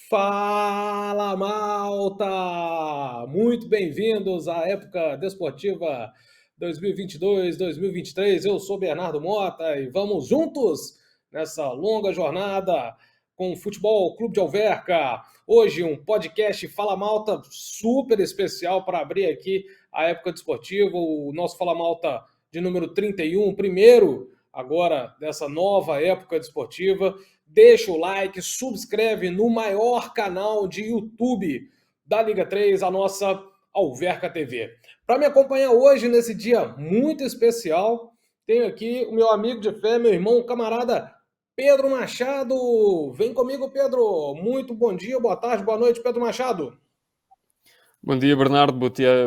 Fala, malta! Muito bem-vindos à época desportiva 2022-2023. Eu sou Bernardo Mota e vamos juntos nessa longa jornada com o Futebol Clube de Alverca. Hoje um podcast Fala Malta super especial para abrir aqui a época desportiva, o nosso Fala Malta de número 31, primeiro agora dessa nova época desportiva. Deixa o like, subscreve no maior canal de YouTube da Liga 3, a nossa Alverca TV. Para me acompanhar hoje, nesse dia muito especial, tenho aqui o meu amigo de fé, meu irmão, camarada Pedro Machado. Vem comigo, Pedro. Muito bom dia, boa tarde, boa noite, Pedro Machado. Bom dia, Bernardo.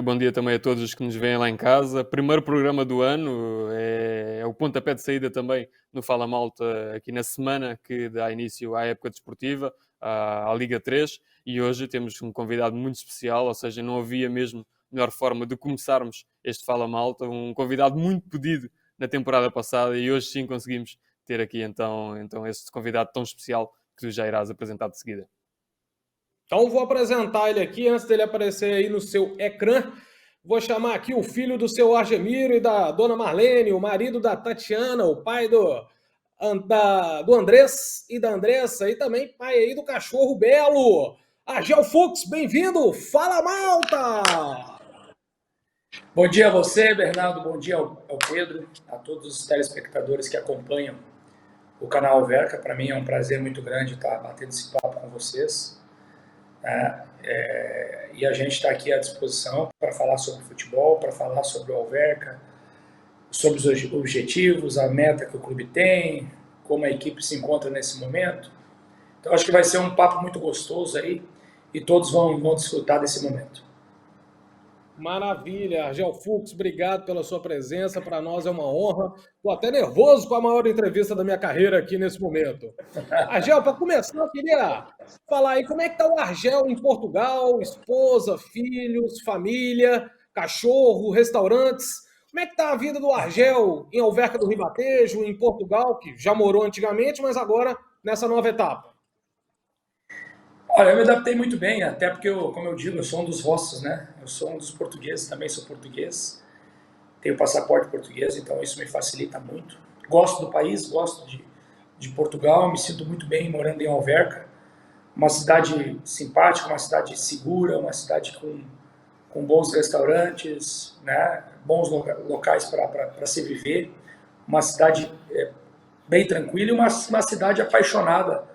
Bom dia também a todos os que nos veem lá em casa. Primeiro programa do ano, é o pontapé de saída também no Fala Malta aqui na semana que dá início à época desportiva, à Liga 3, e hoje temos um convidado muito especial, ou seja, não havia mesmo melhor forma de começarmos este Fala Malta, um convidado muito pedido na temporada passada e hoje sim conseguimos ter aqui então este convidado tão especial que tu já irás apresentar de seguida. Então vou apresentar ele aqui antes dele aparecer aí no seu ecrã. Vou chamar aqui o filho do seu Argemiro e da dona Marlene, o marido da Tatiana, o pai do Andrés e da Andressa, e também pai aí do cachorro Belo. Argel Fux, bem-vindo! Fala, malta! Bom dia a você, Bernardo. Bom dia ao Pedro, a todos os telespectadores que acompanham o canal Alverca. Para mim é um prazer muito grande estar batendo esse papo com vocês. E a gente está aqui à disposição para falar sobre futebol, para falar sobre o Alverca, sobre os objetivos, a meta que o clube tem, como a equipe se encontra nesse momento. Então acho que vai ser um papo muito gostoso aí e todos vão desfrutar desse momento. Maravilha, Argel Fux, obrigado pela sua presença. Para nós é uma honra. Estou até nervoso com a maior entrevista da minha carreira aqui nesse momento. Argel, para começar, eu queria falar aí como é que está o Argel em Portugal, esposa, filhos, família, cachorro, restaurantes. Como é que está a vida do Argel em Alverca do Ribatejo, em Portugal, que já morou antigamente, mas agora nessa nova etapa? Olha, eu me adaptei muito bem, até porque, como eu digo, eu sou um dos vossos, né? Eu sou um dos portugueses, também sou português, tenho passaporte português, então isso me facilita muito. Gosto do país, gosto de Portugal, me sinto muito bem morando em Alverca, uma cidade simpática, uma cidade segura, uma cidade com bons restaurantes, né? Bons locais para se viver, uma cidade bem tranquila e uma cidade apaixonada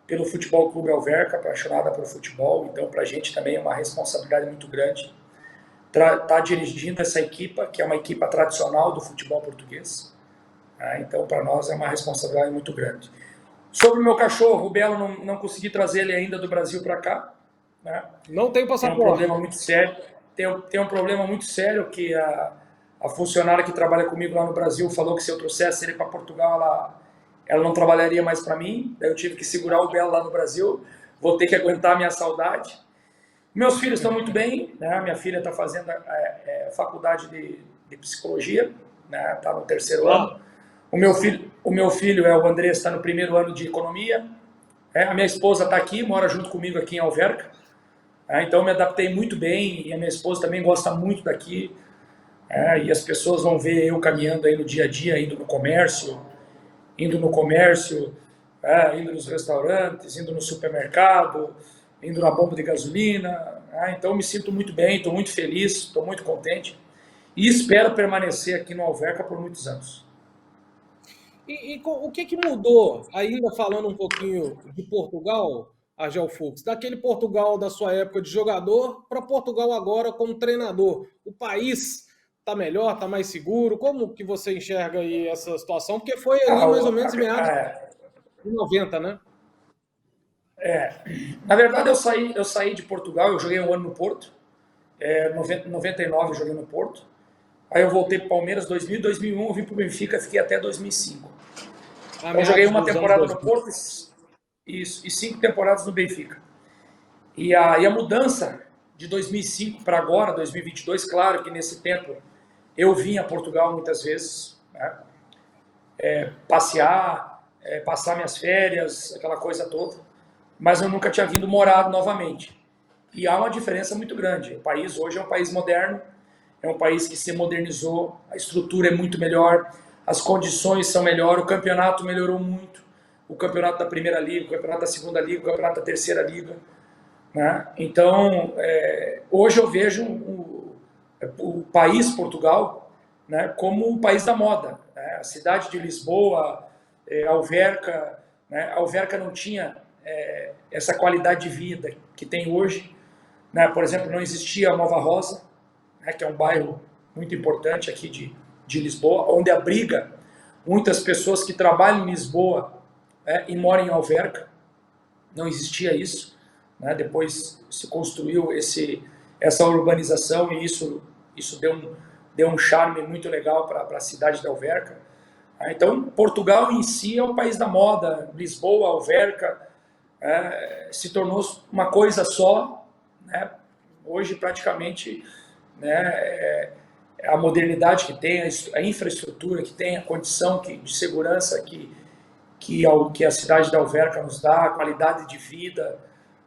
pelo Futebol Clube Alverca, apaixonada pelo futebol, então para a gente também é uma responsabilidade muito grande estar dirigindo essa equipa, que é uma equipa tradicional do futebol português, né? Então para nós é uma responsabilidade muito grande. Sobre o meu cachorro, o Belo, não consegui trazer ele ainda do Brasil para cá, né? Não tem passaporte. Tem um problema muito sério, tem um problema muito sério que a funcionária que trabalha comigo lá no Brasil falou que se eu trouxesse ele para Portugal, ela não trabalharia mais para mim, daí eu tive que segurar o Belo lá no Brasil, vou ter que aguentar a minha saudade. Meus filhos estão muito bem, né? Minha filha está fazendo faculdade de psicologia, né? Está no terceiro ano. O meu filho é o Andrés, está no primeiro ano de economia. A minha esposa está aqui, mora junto comigo aqui em Alverca. Então eu me adaptei muito bem e a minha esposa também gosta muito daqui. E as pessoas vão ver eu caminhando aí no dia a dia, indo no comércio, indo nos restaurantes, indo no supermercado, indo na bomba de gasolina. Então eu me sinto muito bem, estou muito feliz, estou muito contente e espero permanecer aqui no Alverca por muitos anos. E o que mudou, ainda falando um pouquinho de Portugal, Argel Fux, daquele Portugal da sua época de jogador para Portugal agora como treinador? O país está melhor, está mais seguro? Como que você enxerga aí essa situação? Porque foi ali mais ou menos em meados de 90, né? Na verdade eu saí de Portugal, eu joguei um ano no Porto, 99 eu joguei no Porto, aí eu voltei para o Palmeiras 2000, 2001 eu vim para o Benfica, fiquei até 2005. Então joguei uma temporada no Porto e 5 temporadas no Benfica. E a mudança de 2005 para agora, 2022, claro que nesse tempo eu vim a Portugal muitas vezes, né? Passear, passar minhas férias, aquela coisa toda. mas eu nunca tinha vindo morar novamente. E há uma diferença muito grande. O país hoje é um país moderno, é um país que se modernizou, a estrutura é muito melhor, as condições são melhores, o campeonato melhorou muito, o campeonato da primeira liga, o campeonato da segunda liga, o campeonato da terceira liga, né? Então, hoje eu vejo o país Portugal, né, como o país da moda, né? A cidade de Lisboa, Alverca, né? Alverca não tinha essa qualidade de vida que tem hoje, né? Por exemplo, não existia a Nova Rosa, né, que é um bairro muito importante aqui de Lisboa, onde abriga muitas pessoas que trabalham em Lisboa, e moram em Alverca. Não existia isso, né? Depois se construiu essa urbanização e isso deu um charme muito legal para a cidade de Alverca. Então, Portugal em si é o país da moda. Lisboa, Alverca, se tornou uma coisa só, né? Hoje praticamente, né, a modernidade que tem, a infraestrutura que tem, a condição de segurança que a cidade da Alverca nos dá, a qualidade de vida,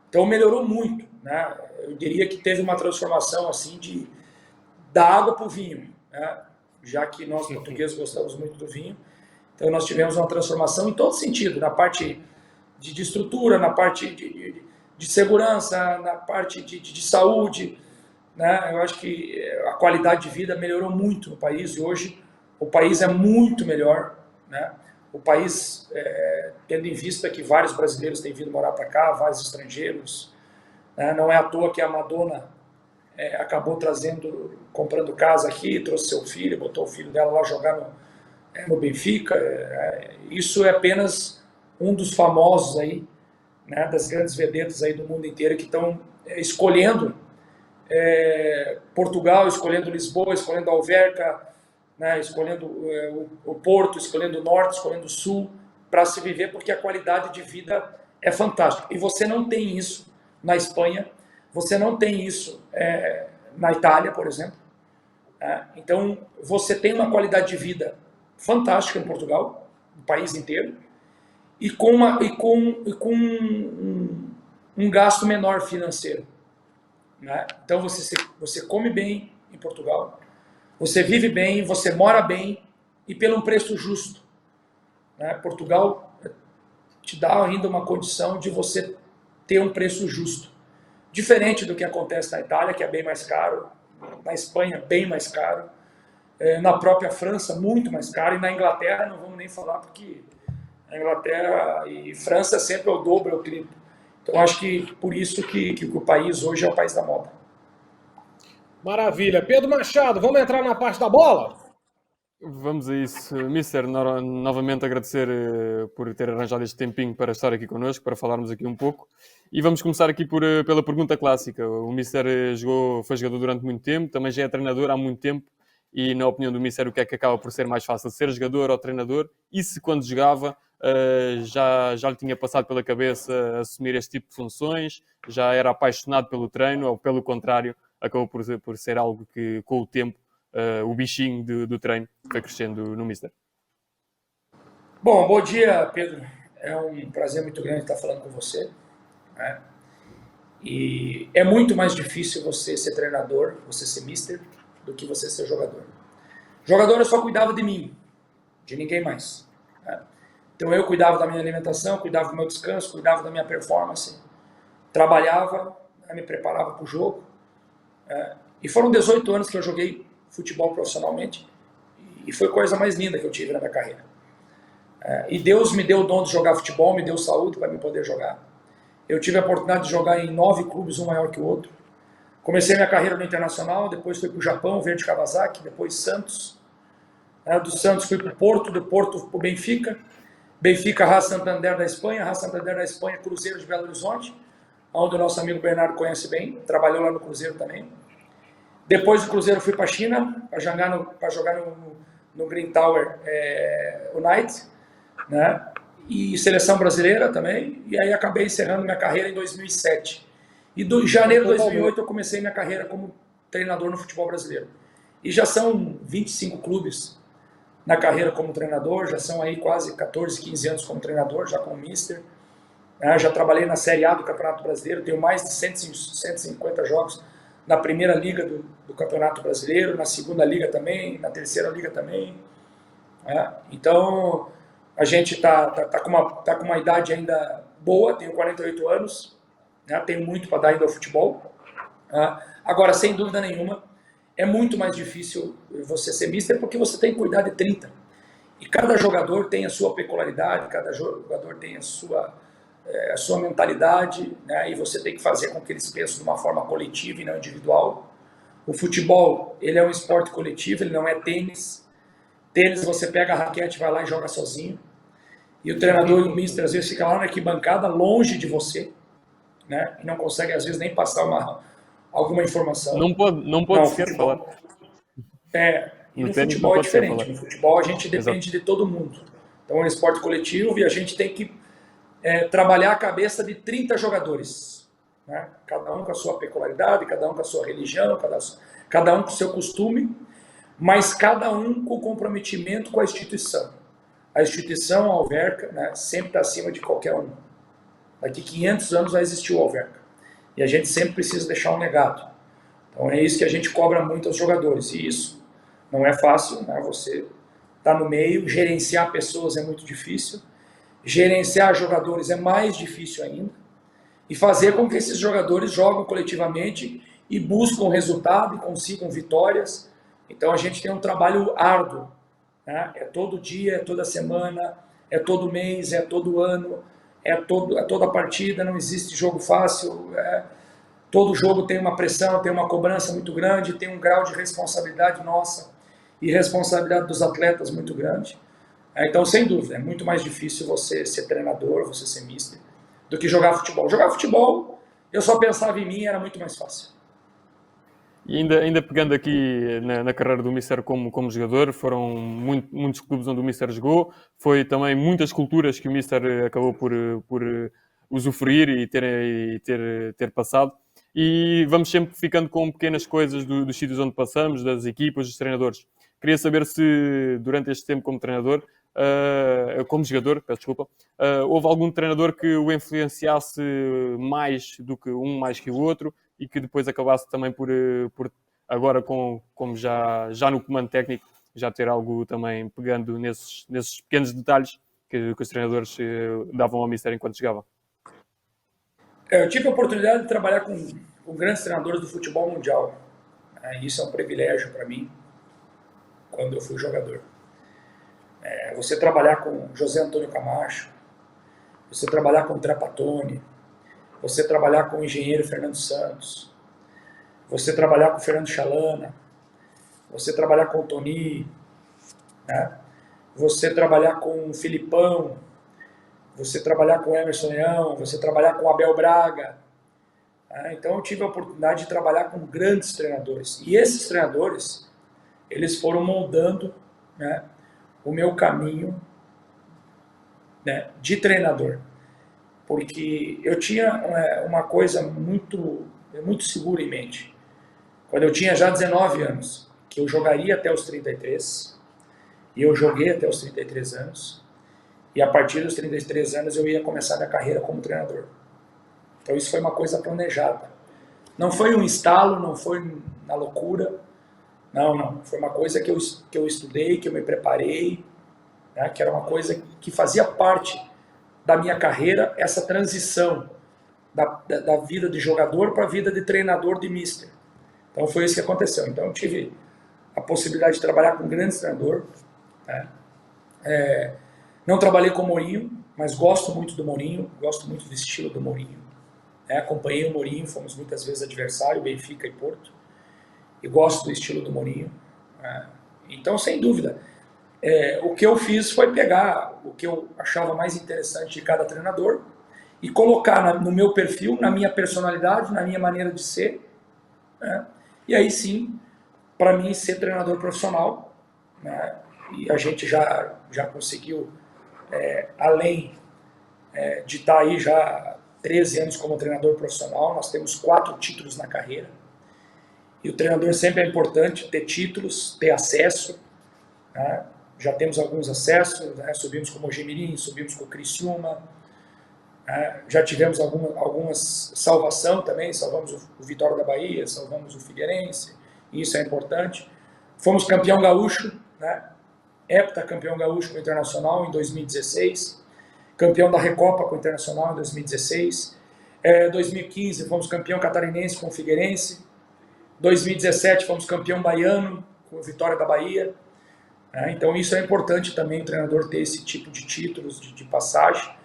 então melhorou muito, né? Eu diria que teve uma transformação assim da água para o vinho, né? Já que nós portugueses gostamos muito do vinho, então nós tivemos uma transformação em todo sentido, na parte de estrutura, na parte de segurança, na parte de saúde, né? Eu acho que a qualidade de vida melhorou muito no país e hoje o país é muito melhor, né? O país, tendo em vista que vários brasileiros têm vindo morar para cá, vários estrangeiros, né? Não é à toa que a Madonna acabou comprando casa aqui, trouxe seu filho, botou o filho dela lá jogar no Benfica. Isso é apenas um dos famosos aí, né, das grandes vedetas aí do mundo inteiro que estão escolhendo Portugal, escolhendo Lisboa, escolhendo Alverca, né, escolhendo o Porto, escolhendo o Norte, escolhendo o Sul, para se viver, porque a qualidade de vida é fantástica. E você não tem isso na Espanha, você não tem isso na Itália, por exemplo. Então, você tem uma qualidade de vida fantástica em Portugal, no país inteiro, e com um gasto menor financeiro, né? Então, você come bem em Portugal, você vive bem, você mora bem e pelo um preço justo, né? Portugal te dá ainda uma condição de você ter um preço justo, diferente do que acontece na Itália, que é bem mais caro, na Espanha bem mais caro, na própria França muito mais caro, e na Inglaterra não vamos nem falar, porque a Inglaterra e França sempre é o dobro, é o triplo. Então acho que por isso que o país hoje é o país da moda. Maravilha. Pedro Machado, vamos entrar na parte da bola? Vamos a isso. Mister, novamente agradecer por ter arranjado este tempinho para estar aqui connosco, para falarmos aqui um pouco. E vamos começar aqui pela pergunta clássica. O Mister foi jogador durante muito tempo, também já é treinador há muito tempo. E, na opinião do Mister, o que é que acaba por ser mais fácil, ser jogador ou treinador? E se, quando jogava, já lhe tinha passado pela cabeça assumir este tipo de funções? Já era apaixonado pelo treino? Ou, pelo contrário, acabou por ser algo que, com o tempo, o bichinho do treino foi crescendo no Mister? Bom dia, Pedro. É um prazer muito grande estar falando com você, né? E é muito mais difícil você ser treinador, você ser mister, do que você ser jogador. Jogador eu só cuidava de mim, de ninguém mais, né? Então eu cuidava da minha alimentação, cuidava do meu descanso, cuidava da minha performance, trabalhava, me preparava para o jogo, e foram 18 anos que eu joguei futebol profissionalmente e foi a coisa mais linda que eu tive na minha carreira. E Deus me deu o dom de jogar futebol, me deu saúde para me poder jogar. Eu tive a oportunidade de jogar em 9 clubes, um maior que o outro. Comecei minha carreira no Internacional, depois fui para o Japão, Verde Kawasaki, depois Santos. Do Santos fui para o Porto, do Porto para o Benfica. Benfica, Racing Santander da Espanha, Racing Santander da Espanha, Cruzeiro de Belo Horizonte, onde o nosso amigo Bernardo conhece bem, trabalhou lá no Cruzeiro também. Depois do Cruzeiro fui para a China, para jogar no Green Tower United, né? E seleção brasileira também, e aí acabei encerrando minha carreira em 2007. E em janeiro de 2008 eu comecei minha carreira como treinador no futebol brasileiro. E já são 25 clubes na carreira como treinador, já são aí quase 14, 15 anos como treinador, já como mister. né? Já trabalhei na Série A do Campeonato Brasileiro, tenho mais de 150 jogos na primeira liga do Campeonato Brasileiro, na segunda liga também, na terceira liga também, né? Então, a gente tá com uma idade ainda boa, tenho 48 anos, né? Tenho muito para dar ainda ao futebol. Né? Agora, sem dúvida nenhuma, é muito mais difícil você ser mister porque você tem que cuidar de 30. E cada jogador tem a sua peculiaridade, cada jogador tem a sua mentalidade, né? E você tem que fazer com que eles pensem de uma forma coletiva e não individual. O futebol, ele é um esporte coletivo, ele não é tênis. Tênis, você pega a raquete, vai lá e joga sozinho. E o treinador e o mister, às vezes, fica lá na arquibancada, longe de você, né? E não consegue, às vezes, nem passar alguma informação. Não pode sequer falar. E no futebol é diferente. No futebol a gente depende de todo mundo. Então é um esporte coletivo e a gente tem que trabalhar a cabeça de 30 jogadores. Né? Cada um com a sua peculiaridade, cada um com a sua religião, cada um com o seu costume, mas cada um com comprometimento com a instituição. A instituição, a Alverca, né, sempre está acima de qualquer um. Daqui 500 anos vai existir o Alverca. E a gente sempre precisa deixar um legado. Então é isso que a gente cobra muito aos jogadores. E isso não é fácil, né? Você está no meio, gerenciar pessoas é muito difícil. Gerenciar jogadores é mais difícil ainda. E fazer com que esses jogadores joguem coletivamente e buscam resultado e consigam vitórias. Então a gente tem um trabalho árduo. Né? É todo dia, é toda semana, é todo mês, é todo ano, é toda partida, não existe jogo fácil. Todo jogo tem uma pressão, tem uma cobrança muito grande, tem um grau de responsabilidade nossa e responsabilidade dos atletas muito grande. Então, sem dúvida, é muito mais difícil você ser treinador, você ser mister, do que jogar futebol. Jogar futebol, eu só pensava em mim, era muito mais fácil. E ainda pegando aqui na carreira do Mister como jogador, foram muitos clubes onde o Mister jogou, foi também muitas culturas que o Mister acabou por usufruir e ter passado. E vamos sempre ficando com pequenas coisas dos sítios onde passamos, das equipas, dos treinadores. Queria saber se, durante este tempo como treinador, como jogador, peço desculpa, houve algum treinador que o influenciasse mais do que um mais que o outro e que depois acabasse também por agora, como já no comando técnico, já ter algo também pegando nesses pequenos detalhes que os treinadores davam ao Mister enquanto jogavam. Eu tive a oportunidade de trabalhar com grandes treinadores do futebol mundial. Isso é um privilégio para mim, quando eu fui jogador. Você trabalhar com José Antônio Camacho, você trabalhar com Trapattoni, você trabalhar com o engenheiro Fernando Santos, você trabalhar com o Fernando Chalana, você trabalhar com o Toni, né? Você trabalhar com o Filipão, você trabalhar com o Emerson Leão, você trabalhar com o Abel Braga. Então eu tive a oportunidade de trabalhar com grandes treinadores. E esses treinadores, eles foram moldando, né, o meu caminho, né, de treinador. Porque eu tinha uma coisa muito segura em mente. Quando eu tinha já 19 anos, que eu jogaria até os 33, e eu joguei até os 33 anos, e a partir dos 33 anos eu ia começar minha carreira como treinador. Então isso foi uma coisa planejada. Não foi um estalo, não foi na loucura. Não. Foi uma coisa que eu estudei, que eu me preparei, né, que era uma coisa que fazia parte da minha carreira, essa transição da vida de jogador para a vida de treinador, de mister. Então foi isso que aconteceu. Então eu tive a possibilidade de trabalhar com grandes treinadores, né? Não trabalhei com o Mourinho, mas gosto muito do Mourinho, gosto muito do estilo do Mourinho. Acompanhei o Mourinho, fomos muitas vezes adversário, Benfica e Porto, e gosto do estilo do Mourinho. Então, sem dúvida, o que eu fiz foi pegar o que eu achava mais interessante de cada treinador e colocar no meu perfil, na minha personalidade, na minha maneira de ser, né? E aí sim, para mim, ser treinador profissional, né? E a gente já conseguiu, além de estar aí já 13 anos como treinador profissional, nós temos 4 títulos na carreira. E o treinador sempre é importante ter títulos, ter acesso, né? Já temos alguns acessos, né? Subimos com o Mojimirim, subimos com o Criciúma, Já tivemos algumas salvação também, salvamos o Vitória da Bahia, salvamos o Figueirense, e isso é importante. Fomos campeão gaúcho, né? Heptacampeão gaúcho com o Internacional em 2016, campeão da Recopa com o Internacional em 2016, 2015 fomos campeão catarinense com o Figueirense, 2017 fomos campeão baiano com o Vitória da Bahia. Então isso é importante também, o treinador ter esse tipo de títulos, de passagem.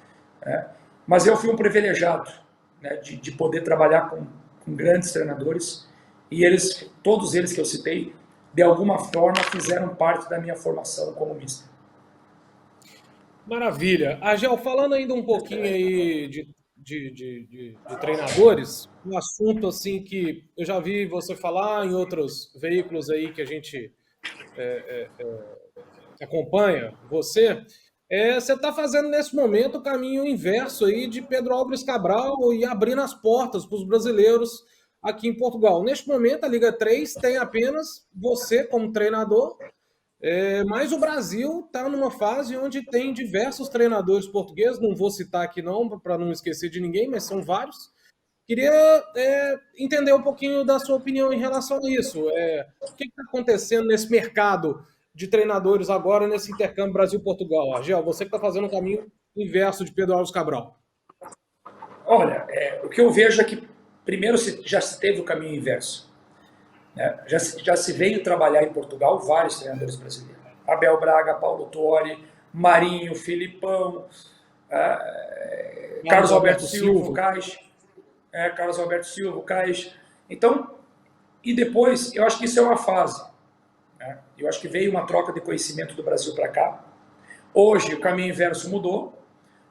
Mas eu fui um privilegiado, né, de poder trabalhar com grandes treinadores, e todos eles que eu citei, de alguma forma fizeram parte da minha formação como mister. Maravilha. Agel, falando ainda um pouquinho aí de treinadores, um assunto assim que eu já vi você falar em outros veículos aí que a gente acompanha você, você está fazendo nesse momento o caminho inverso aí de Pedro Álvares Cabral e abrindo as portas para os brasileiros aqui em Portugal. Neste momento, a Liga 3 tem apenas você como treinador, mas o Brasil está numa fase onde tem diversos treinadores portugueses, não vou citar aqui não, para não esquecer de ninguém, mas são vários. Queria entender um pouquinho da sua opinião em relação a isso. O que está acontecendo nesse mercado de treinadores agora, nesse intercâmbio Brasil-Portugal? Argel, você que está fazendo o caminho inverso de Pedro Álvares Cabral. Olha, o que eu vejo é que primeiro já se teve o caminho inverso. Né? Já se veio trabalhar em Portugal vários treinadores brasileiros. Abel Braga, Paulo Tuori, Marinho, Filipão, Carlos Alberto Silva, Caixa. Carlos Alberto Silva, Caixa. Então, e depois, eu acho que isso é uma fase. Né? Eu acho que veio uma troca de conhecimento do Brasil para cá. Hoje, o caminho inverso mudou.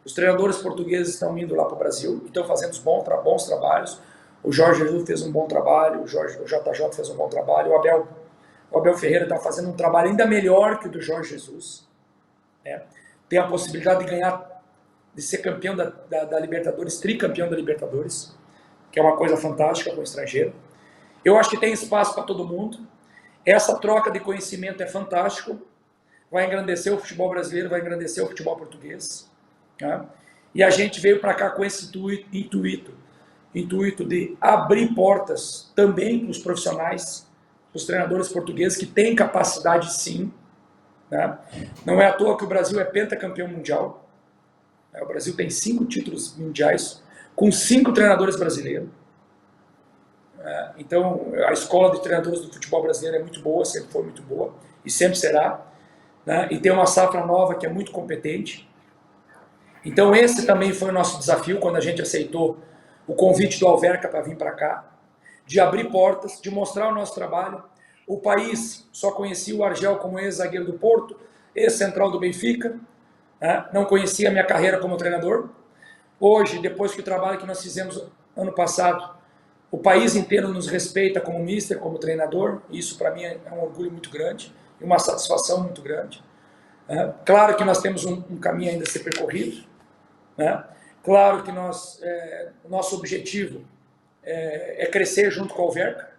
Os treinadores portugueses estão indo lá para o Brasil e estão fazendo bons trabalhos. O Jorge Jesus fez um bom trabalho, o JJ fez um bom trabalho, o Abel Ferreira está fazendo um trabalho ainda melhor que o do Jorge Jesus. Né? Tem a possibilidade de ser campeão da Libertadores, tricampeão da Libertadores, que é uma coisa fantástica com o estrangeiro. Eu acho que tem espaço para todo mundo. Essa troca de conhecimento é fantástico. Vai engrandecer o futebol brasileiro, vai engrandecer o futebol português. Né? E a gente veio para cá com esse intuito de abrir portas também para os profissionais, para os treinadores portugueses que têm capacidade sim. Né? Não é à toa que o Brasil é pentacampeão mundial. O Brasil tem 5 títulos mundiais com 5 treinadores brasileiros. Então, a escola de treinadores do futebol brasileiro é muito boa, sempre foi muito boa e sempre será. Né? E tem uma safra nova que é muito competente. Então, esse também foi o nosso desafio quando a gente aceitou o convite do Alverca para vir para cá, de abrir portas, de mostrar o nosso trabalho. O país só conhecia o Argel como ex-zagueiro do Porto, ex-central do Benfica, né? Não conhecia a minha carreira como treinador. Hoje, depois que o trabalho que nós fizemos ano passado, o país inteiro nos respeita como mister, como treinador. Isso para mim é um orgulho muito grande e uma satisfação muito grande. Claro que nós temos um caminho ainda a ser percorrido. Né? Claro que nosso objetivo é crescer junto com o Alverca.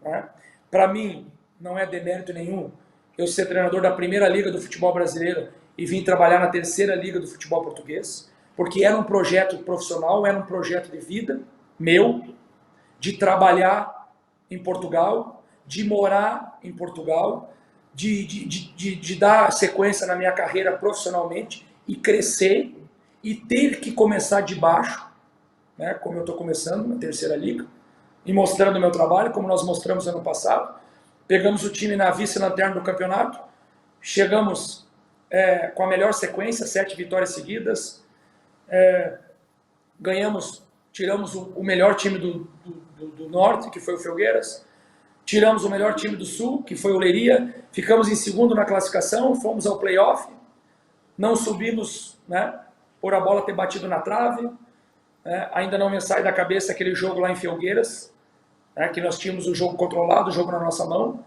Né? Para mim, não é demérito nenhum eu ser treinador da primeira liga do futebol brasileiro e vim trabalhar na terceira liga do futebol português, porque era um projeto profissional, era um projeto de vida meu, de trabalhar em Portugal, de morar em Portugal, de dar sequência na minha carreira profissionalmente e crescer e ter que começar de baixo, né, como eu estou começando na terceira liga, e mostrando o meu trabalho, como nós mostramos ano passado. Pegamos o time na vice-lanterna do campeonato, chegamos com a melhor sequência, 7 vitórias seguidas, tiramos o melhor time do Norte, que foi o Felgueiras, tiramos o melhor time do Sul, que foi o Leiria, ficamos em segundo na classificação, fomos ao play-off, não subimos, né, por a bola ter batido na trave. Ainda não me sai da cabeça aquele jogo lá em Felgueiras, que nós tínhamos o jogo controlado, o jogo na nossa mão,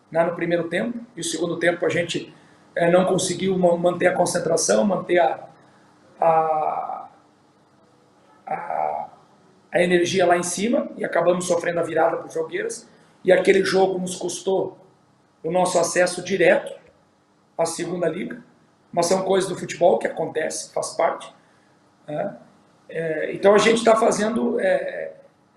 né, no primeiro tempo, e o segundo tempo a gente não conseguiu manter a concentração, manter a energia lá em cima, e acabamos sofrendo a virada para o Felgueiras, e aquele jogo nos custou o nosso acesso direto à segunda liga, mas são coisas do futebol que acontece, faz parte. Então a gente está fazendo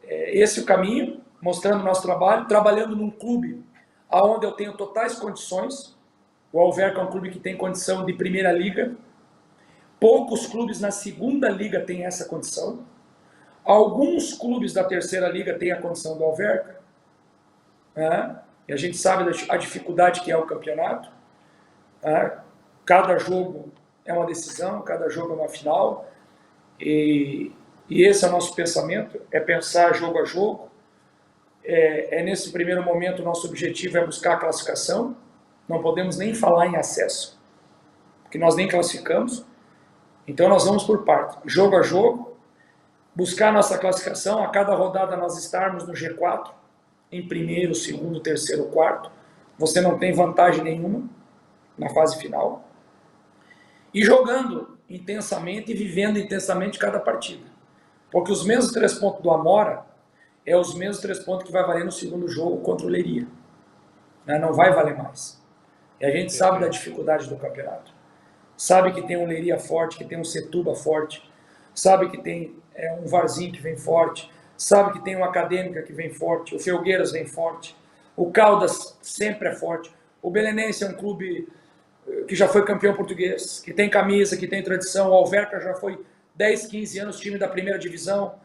esse o caminho, mostrando o nosso trabalho, trabalhando num clube onde eu tenho totais condições. O Alverca é um clube que tem condição de primeira liga. Poucos clubes na segunda liga têm essa condição. Alguns clubes da terceira liga têm a condição do Alverca. E a gente sabe a dificuldade que é o campeonato. Cada jogo é uma decisão, cada jogo é uma final. E esse é o nosso pensamento, é pensar jogo a jogo. Nesse primeiro momento, o nosso objetivo é buscar a classificação. Não podemos nem falar em acesso, porque nós nem classificamos. Então nós vamos por parte, jogo a jogo, buscar a nossa classificação, a cada rodada nós estarmos no G4, em primeiro, segundo, terceiro, quarto. Você não tem vantagem nenhuma na fase final. E jogando intensamente e vivendo intensamente cada partida. Porque os mesmos 3 pontos do Amora é os mesmos 3 pontos que vai valer no segundo jogo contra o Leiria. Não vai valer mais. E a gente sabe da dificuldade do campeonato. Sabe que tem um Leiria forte, que tem um Setúbal forte, sabe que tem um Varzim que vem forte, sabe que tem uma Acadêmica que vem forte, o Felgueiras vem forte, o Caldas sempre é forte, o Belenense é um clube que já foi campeão português, que tem camisa, que tem tradição, o Alverca já foi 10, 15 anos time da primeira divisão,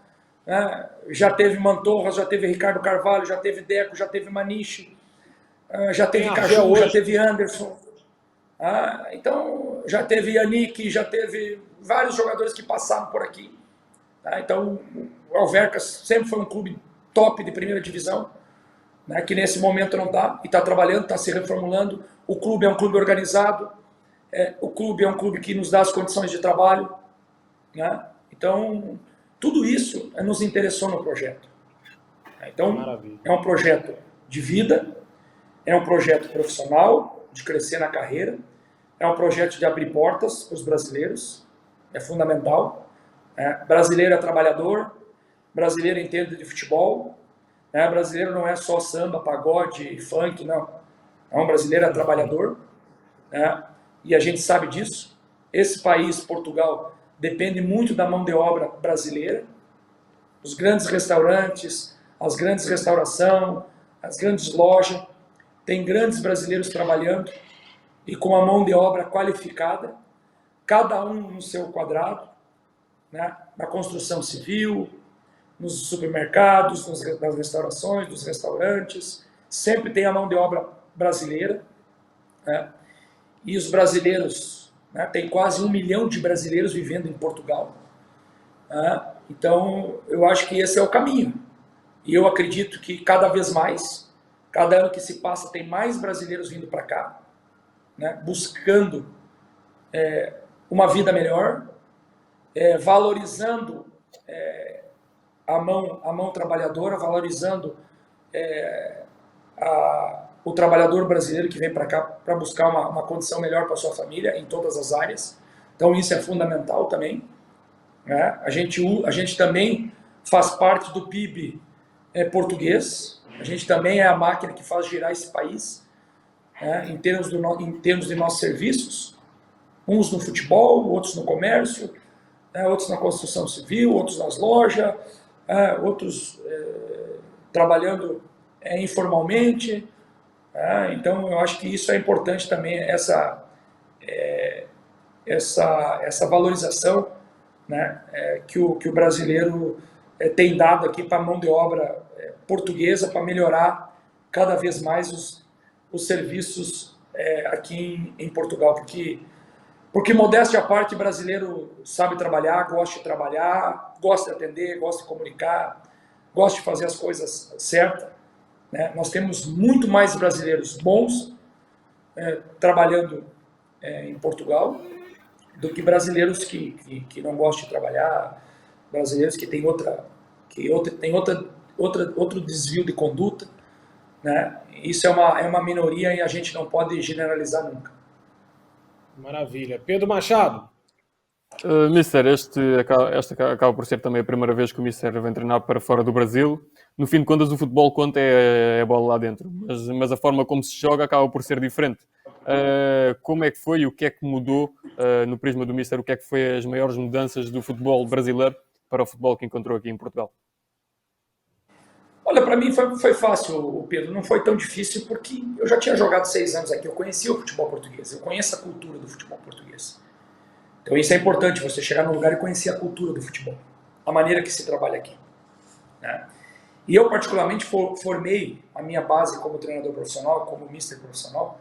já teve Mantorras, já teve Ricardo Carvalho, já teve Deco, já teve Maniche, já teve Caju, já teve Anderson, então já teve Yannick, já teve vários jogadores que passaram por aqui. Então o Alverca sempre foi um clube top de primeira divisão, que nesse momento não está, e está trabalhando, está se reformulando. O clube é um clube organizado, o clube é um clube que nos dá as condições de trabalho. Então tudo isso nos interessou no projeto. Então é um projeto de vida, é um projeto profissional, de crescer na carreira, é um projeto de abrir portas para os brasileiros, é fundamental. Brasileiro é trabalhador, brasileiro entende de futebol, brasileiro não é só samba, pagode, funk, não. Um brasileiro é trabalhador, e a gente sabe disso. Esse país, Portugal, depende muito da mão de obra brasileira. Os grandes restaurantes, as grandes restaurações, as grandes lojas, tem grandes brasileiros trabalhando e com a mão de obra qualificada, cada um no seu quadrado, na construção civil, nos supermercados, nas restaurações, nos restaurantes, sempre tem a mão de obra brasileira. E os brasileiros, tem quase 1 milhão de brasileiros vivendo em Portugal. Então, eu acho que esse é o caminho. E eu acredito que cada vez mais, cada ano que se passa, tem mais brasileiros vindo para cá, buscando uma vida melhor, valorizando a mão trabalhadora, valorizando o trabalhador brasileiro que vem para cá para buscar uma condição melhor para sua família em todas as áreas. Então isso é fundamental também. A gente também faz parte do PIB português, a gente também é a máquina que faz girar esse país, em termos de nossos serviços, uns no futebol, outros no comércio, outros na construção civil, outros nas lojas, outros trabalhando informalmente. Então eu acho que isso é importante também, essa valorização, que o brasileiro tem dado aqui para a mão de obra portuguesa, para melhorar cada vez mais os serviços aqui em Portugal, porque modéstia à parte, brasileiro sabe trabalhar, gosta de atender, gosta de comunicar, gosta de fazer as coisas certas. Nós temos muito mais brasileiros bons trabalhando em Portugal do que brasileiros que não gostam de trabalhar, brasileiros que têm outro desvio de conduta. Isso é uma minoria e a gente não pode generalizar nunca. Maravilha. Pedro Machado. Mister, esta acaba por ser também a primeira vez que o Mister vem treinar para fora do Brasil. No fim de contas, o futebol conta é a bola lá dentro, mas a forma como se joga acaba por ser diferente. Como é que foi e o que é que mudou no prisma do Mister? O que é que foi as maiores mudanças do futebol brasileiro para o futebol que encontrou aqui em Portugal? Olha, para mim foi fácil, Pedro. Não foi tão difícil porque eu já tinha jogado 6 anos aqui. Eu conhecia o futebol português. Eu conheço a cultura do futebol português. Então isso é importante, você chegar num lugar e conhecer a cultura do futebol. A maneira que se trabalha aqui. Né? E eu, particularmente, formei a minha base como treinador profissional, como mister profissional,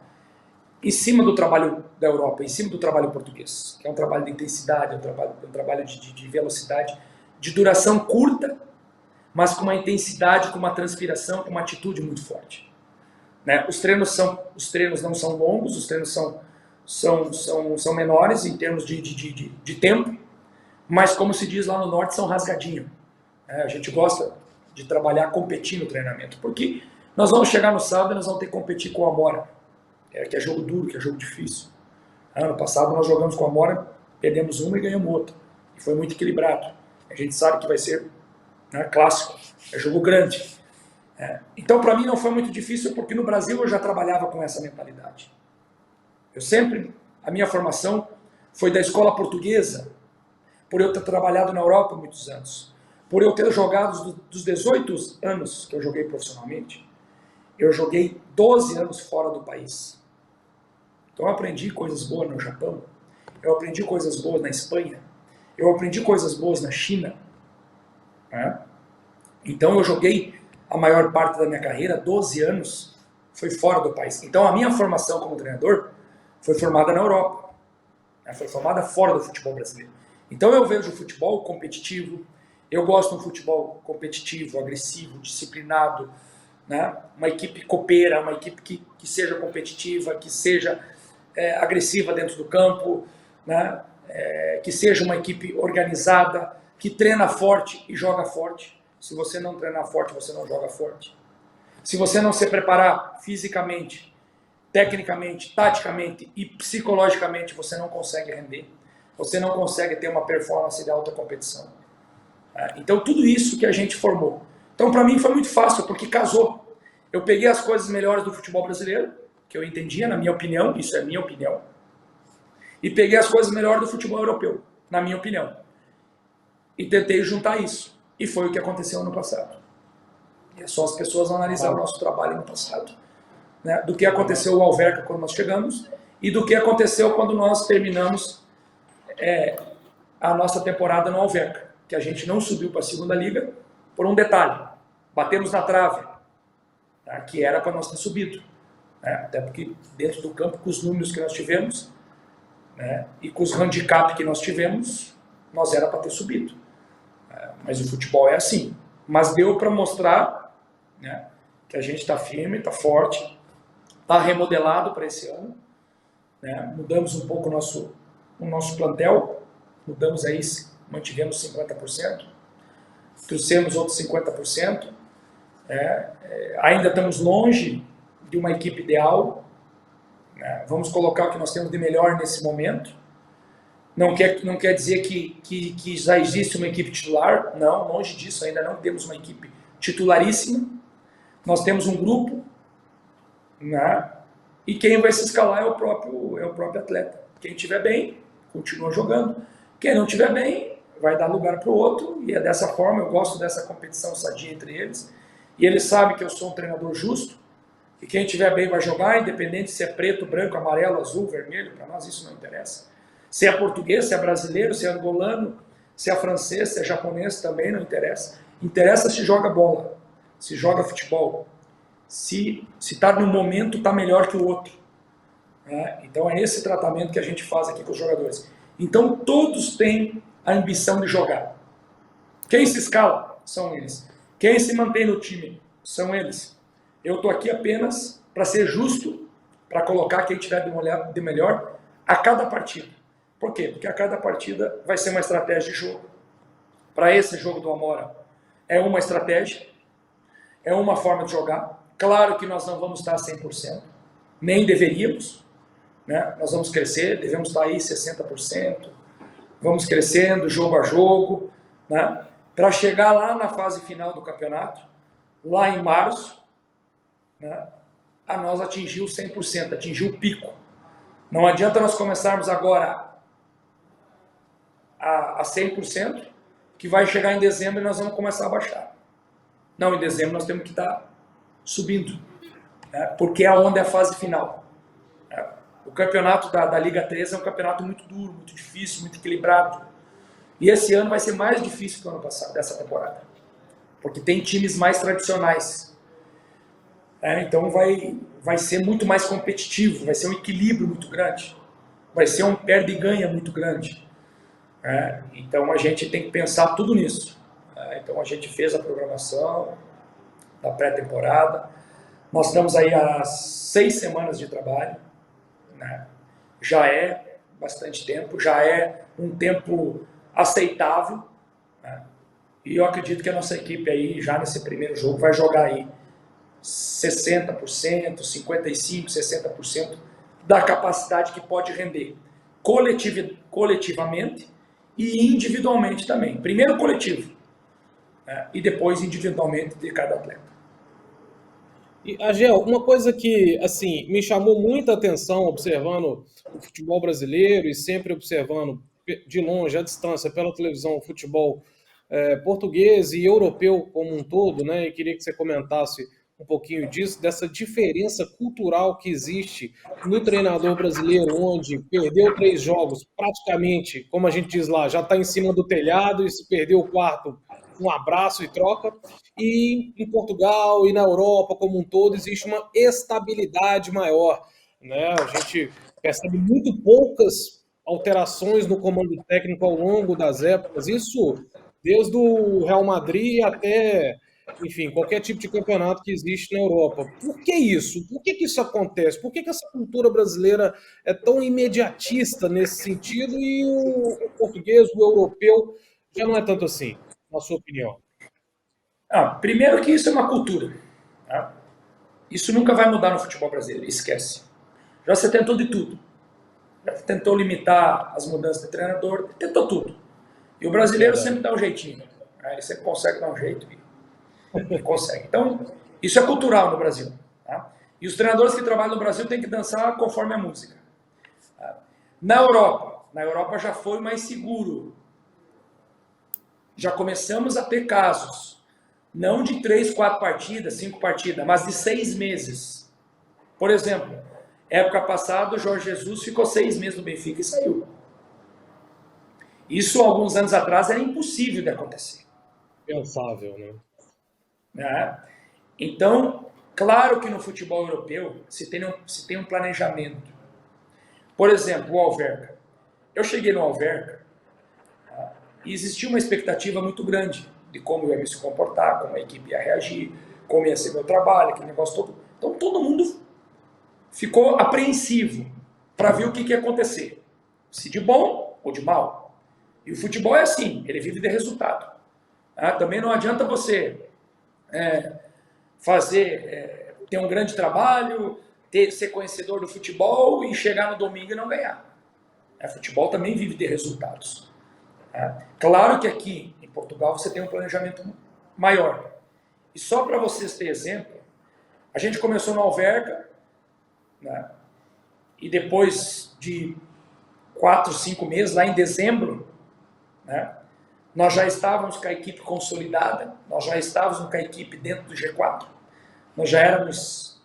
em cima do trabalho da Europa, em cima do trabalho português, que é um trabalho de intensidade, um trabalho de velocidade, de duração curta, mas com uma intensidade, com uma transpiração, com uma atitude muito forte. Né? Os treinos não são longos, os treinos são menores em termos de tempo, mas, como se diz lá no norte, são rasgadinhos. A gente gosta de trabalhar competindo no treinamento, porque nós vamos chegar no sábado e nós vamos ter que competir com a Amora, que é jogo duro, que é jogo difícil. Ano passado nós jogamos com a Amora, perdemos uma e ganhamos outra, e foi muito equilibrado. A gente sabe que vai ser, né, clássico, é jogo grande. Então, para mim não foi muito difícil, porque no Brasil eu já trabalhava com essa mentalidade. A minha formação foi da escola portuguesa, por eu ter trabalhado na Europa há muitos anos, por eu ter jogado dos 18 anos que eu joguei profissionalmente, eu joguei 12 anos fora do país. Então eu aprendi coisas boas no Japão, eu aprendi coisas boas na Espanha, eu aprendi coisas boas na China. Né? Então eu joguei a maior parte da minha carreira, 12 anos, foi fora do país. Então a minha formação como treinador foi formada na Europa, né? Foi formada fora do futebol brasileiro. Então eu vejo o futebol competitivo, eu gosto de um futebol competitivo, agressivo, disciplinado, né? Uma equipe copeira, uma equipe que seja competitiva, que seja agressiva dentro do campo, né? Que seja uma equipe organizada, que treina forte e joga forte. Se você não treinar forte, você não joga forte. Se você não se preparar fisicamente, tecnicamente, taticamente e psicologicamente, você não consegue render. Você não consegue ter uma performance de alta competição. Então, tudo isso que a gente formou. Então, para mim foi muito fácil, porque casou. Eu peguei as coisas melhores do futebol brasileiro, que eu entendia, na minha opinião, isso é minha opinião, e peguei as coisas melhores do futebol europeu, na minha opinião. E tentei juntar isso. E foi o que aconteceu ano passado. E é só as pessoas analisar o nosso trabalho no passado, né? Do que aconteceu o Alverca quando nós chegamos e do que aconteceu quando nós terminamos a nossa temporada no Alverca, que a gente não subiu para a segunda liga por um detalhe: batemos na trave, tá? Que era para nós ter subido, né? Até porque dentro do campo, com os números que nós tivemos, né, e com os handicap que nós tivemos, nós era para ter subido. Mas o futebol é assim. Mas deu para mostrar, né, que a gente está firme, está forte, está remodelado para esse ano, né? Mudamos um pouco o nosso plantel, mudamos aí, mantivemos 50%, trouxemos outros 50%, ainda estamos longe de uma equipe ideal, né? Vamos colocar o que nós temos de melhor nesse momento. Não quer dizer que já existe uma equipe titular, não, longe disso, ainda não temos uma equipe titularíssima. Nós temos um grupo, né? E quem vai se escalar é o próprio atleta. Quem estiver bem, continua jogando. Quem não estiver bem, vai dar lugar para o outro, e é dessa forma. Eu gosto dessa competição sadia entre eles, e eles sabem que eu sou um treinador justo, e quem estiver bem vai jogar, independente se é preto, branco, amarelo, azul, vermelho, para nós isso não interessa. Se é português, se é brasileiro, se é angolano, se é francês, se é japonês, também não interessa. Interessa se joga bola, se joga futebol, se está no momento, está melhor que o outro. Né? Então é esse tratamento que a gente faz aqui com os jogadores. Então todos têm a ambição de jogar. Quem se escala são eles. Quem se mantém no time são eles. Eu estou aqui apenas para ser justo, para colocar quem tiver de melhor a cada partida. Por quê? Porque a cada partida vai ser uma estratégia de jogo. Para esse jogo do Amora, é uma estratégia, é uma forma de jogar. Claro que nós não vamos estar 100%, nem deveríamos, né? Nós vamos crescer, devemos estar aí 60%, vamos crescendo jogo a jogo, né? Para chegar lá na fase final do campeonato, lá em março, né? A nós atingir o 100%, atingir o pico. Não adianta nós começarmos agora a 100% que vai chegar em dezembro e nós vamos começar a baixar. Não, em dezembro nós temos que estar subindo, né? Porque é onde é a fase final. O campeonato da Liga 3 é um campeonato muito duro, muito difícil, muito equilibrado. E esse ano vai ser mais difícil que o ano passado, dessa temporada. Porque tem times mais tradicionais. Então vai ser muito mais competitivo, vai ser um equilíbrio muito grande. Vai ser um perde e ganha muito grande. Então a gente tem que pensar tudo nisso. Então a gente fez a programação da pré-temporada. Nós estamos aí há 6 semanas de trabalho, né? Já é bastante tempo, já é um tempo aceitável, né? E eu acredito que a nossa equipe aí, já nesse primeiro jogo, vai jogar aí 60%, 55%, 60% da capacidade que pode render coletivamente e individualmente também. Primeiro coletivo, né? E depois individualmente de cada atleta. E, Agel, uma coisa que assim me chamou muita atenção observando o futebol brasileiro e sempre observando de longe, à distância, pela televisão, o futebol português e europeu como um todo, né? E queria que você comentasse um pouquinho disso, dessa diferença cultural que existe no treinador brasileiro, onde perdeu 3 jogos, praticamente, como a gente diz lá, já está em cima do telhado, e se perdeu o quarto, um abraço e troca. E em Portugal e na Europa como um todo existe uma estabilidade maior, né? A gente percebe muito poucas alterações no comando técnico ao longo das épocas. Isso desde o Real Madrid até, enfim, qualquer tipo de campeonato que existe na Europa. Por que isso? Por que isso acontece? Por que essa cultura brasileira é tão imediatista nesse sentido e o português, o europeu, já não é tanto assim, na sua opinião? Primeiro que isso é uma cultura, tá? Isso nunca vai mudar no futebol brasileiro, esquece. Já se tentou de tudo. Já tentou limitar as mudanças de treinador, tentou tudo. E o brasileiro sempre dá um jeitinho. Né? Ele sempre consegue dar um jeito e consegue. Então, isso é cultural no Brasil. Tá? E os treinadores que trabalham no Brasil têm que dançar conforme a música. Tá? Na Europa já foi mais seguro. Já começamos a ter casos. Não de 3, 4 partidas, 5 partidas, mas de 6 meses. Por exemplo, época passada, o Jorge Jesus ficou 6 meses no Benfica e saiu. Isso, alguns anos atrás, era impossível de acontecer. Pensável, né? Então, claro que no futebol europeu se tem um planejamento. Por exemplo, o Alverca. Eu cheguei no Alverca e existia uma expectativa muito grande de como eu ia se comportar, como a equipe ia reagir, como ia ser meu trabalho, aquele negócio todo. Então todo mundo ficou apreensivo para ver o que ia acontecer. Se de bom ou de mal. E o futebol é assim, ele vive de resultado. Também não adianta você ter um grande trabalho, ser conhecedor do futebol e chegar no domingo e não ganhar. Futebol também vive de resultados. Claro que aqui em Portugal você tem um planejamento maior. E só para vocês terem exemplo, a gente começou no Alverca, né, e depois de 4, 5 meses, lá em dezembro, né, nós já estávamos com a equipe consolidada, nós já estávamos com a equipe dentro do G4, nós já éramos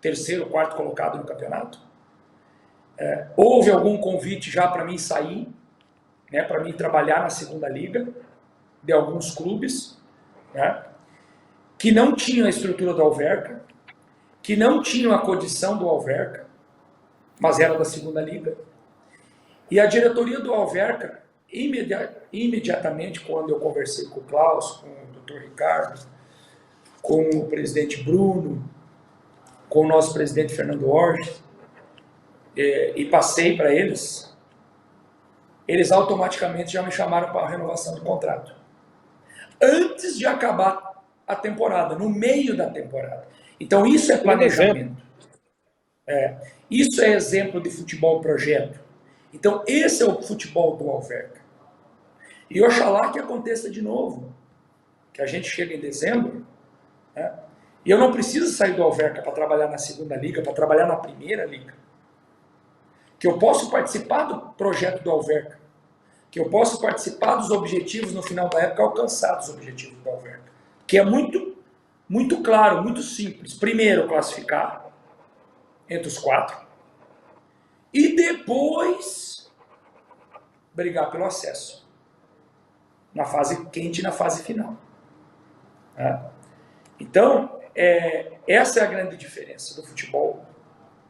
3º, 4º colocado no campeonato. Houve algum convite já para mim sair, né, para mim trabalhar na segunda liga, de alguns clubes, né, que não tinham a estrutura do Alverca, que não tinham a condição do Alverca, mas era da segunda liga. E a diretoria do Alverca, imediatamente, quando eu conversei com o Klaus, com o Dr. Ricardo, com o presidente Bruno, com o nosso presidente Fernando Orge, e passei para eles automaticamente já me chamaram para a renovação do contrato. Antes de acabar a temporada, no meio da temporada. Então isso é planejamento. Isso é exemplo de futebol projeto. Então esse é o futebol do Alverca. E oxalá que aconteça de novo. Que a gente chega em dezembro, né, e eu não preciso sair do Alverca para trabalhar na segunda liga, para trabalhar na primeira liga. Que eu posso participar do projeto do Alverca. que eu posso participar dos objetivos no final da época, alcançar dos objetivos da Alverca. Que é muito claro, muito simples. Primeiro, classificar entre os 4 e depois brigar pelo acesso. Na fase quente e na fase final. Então, essa é a grande diferença do futebol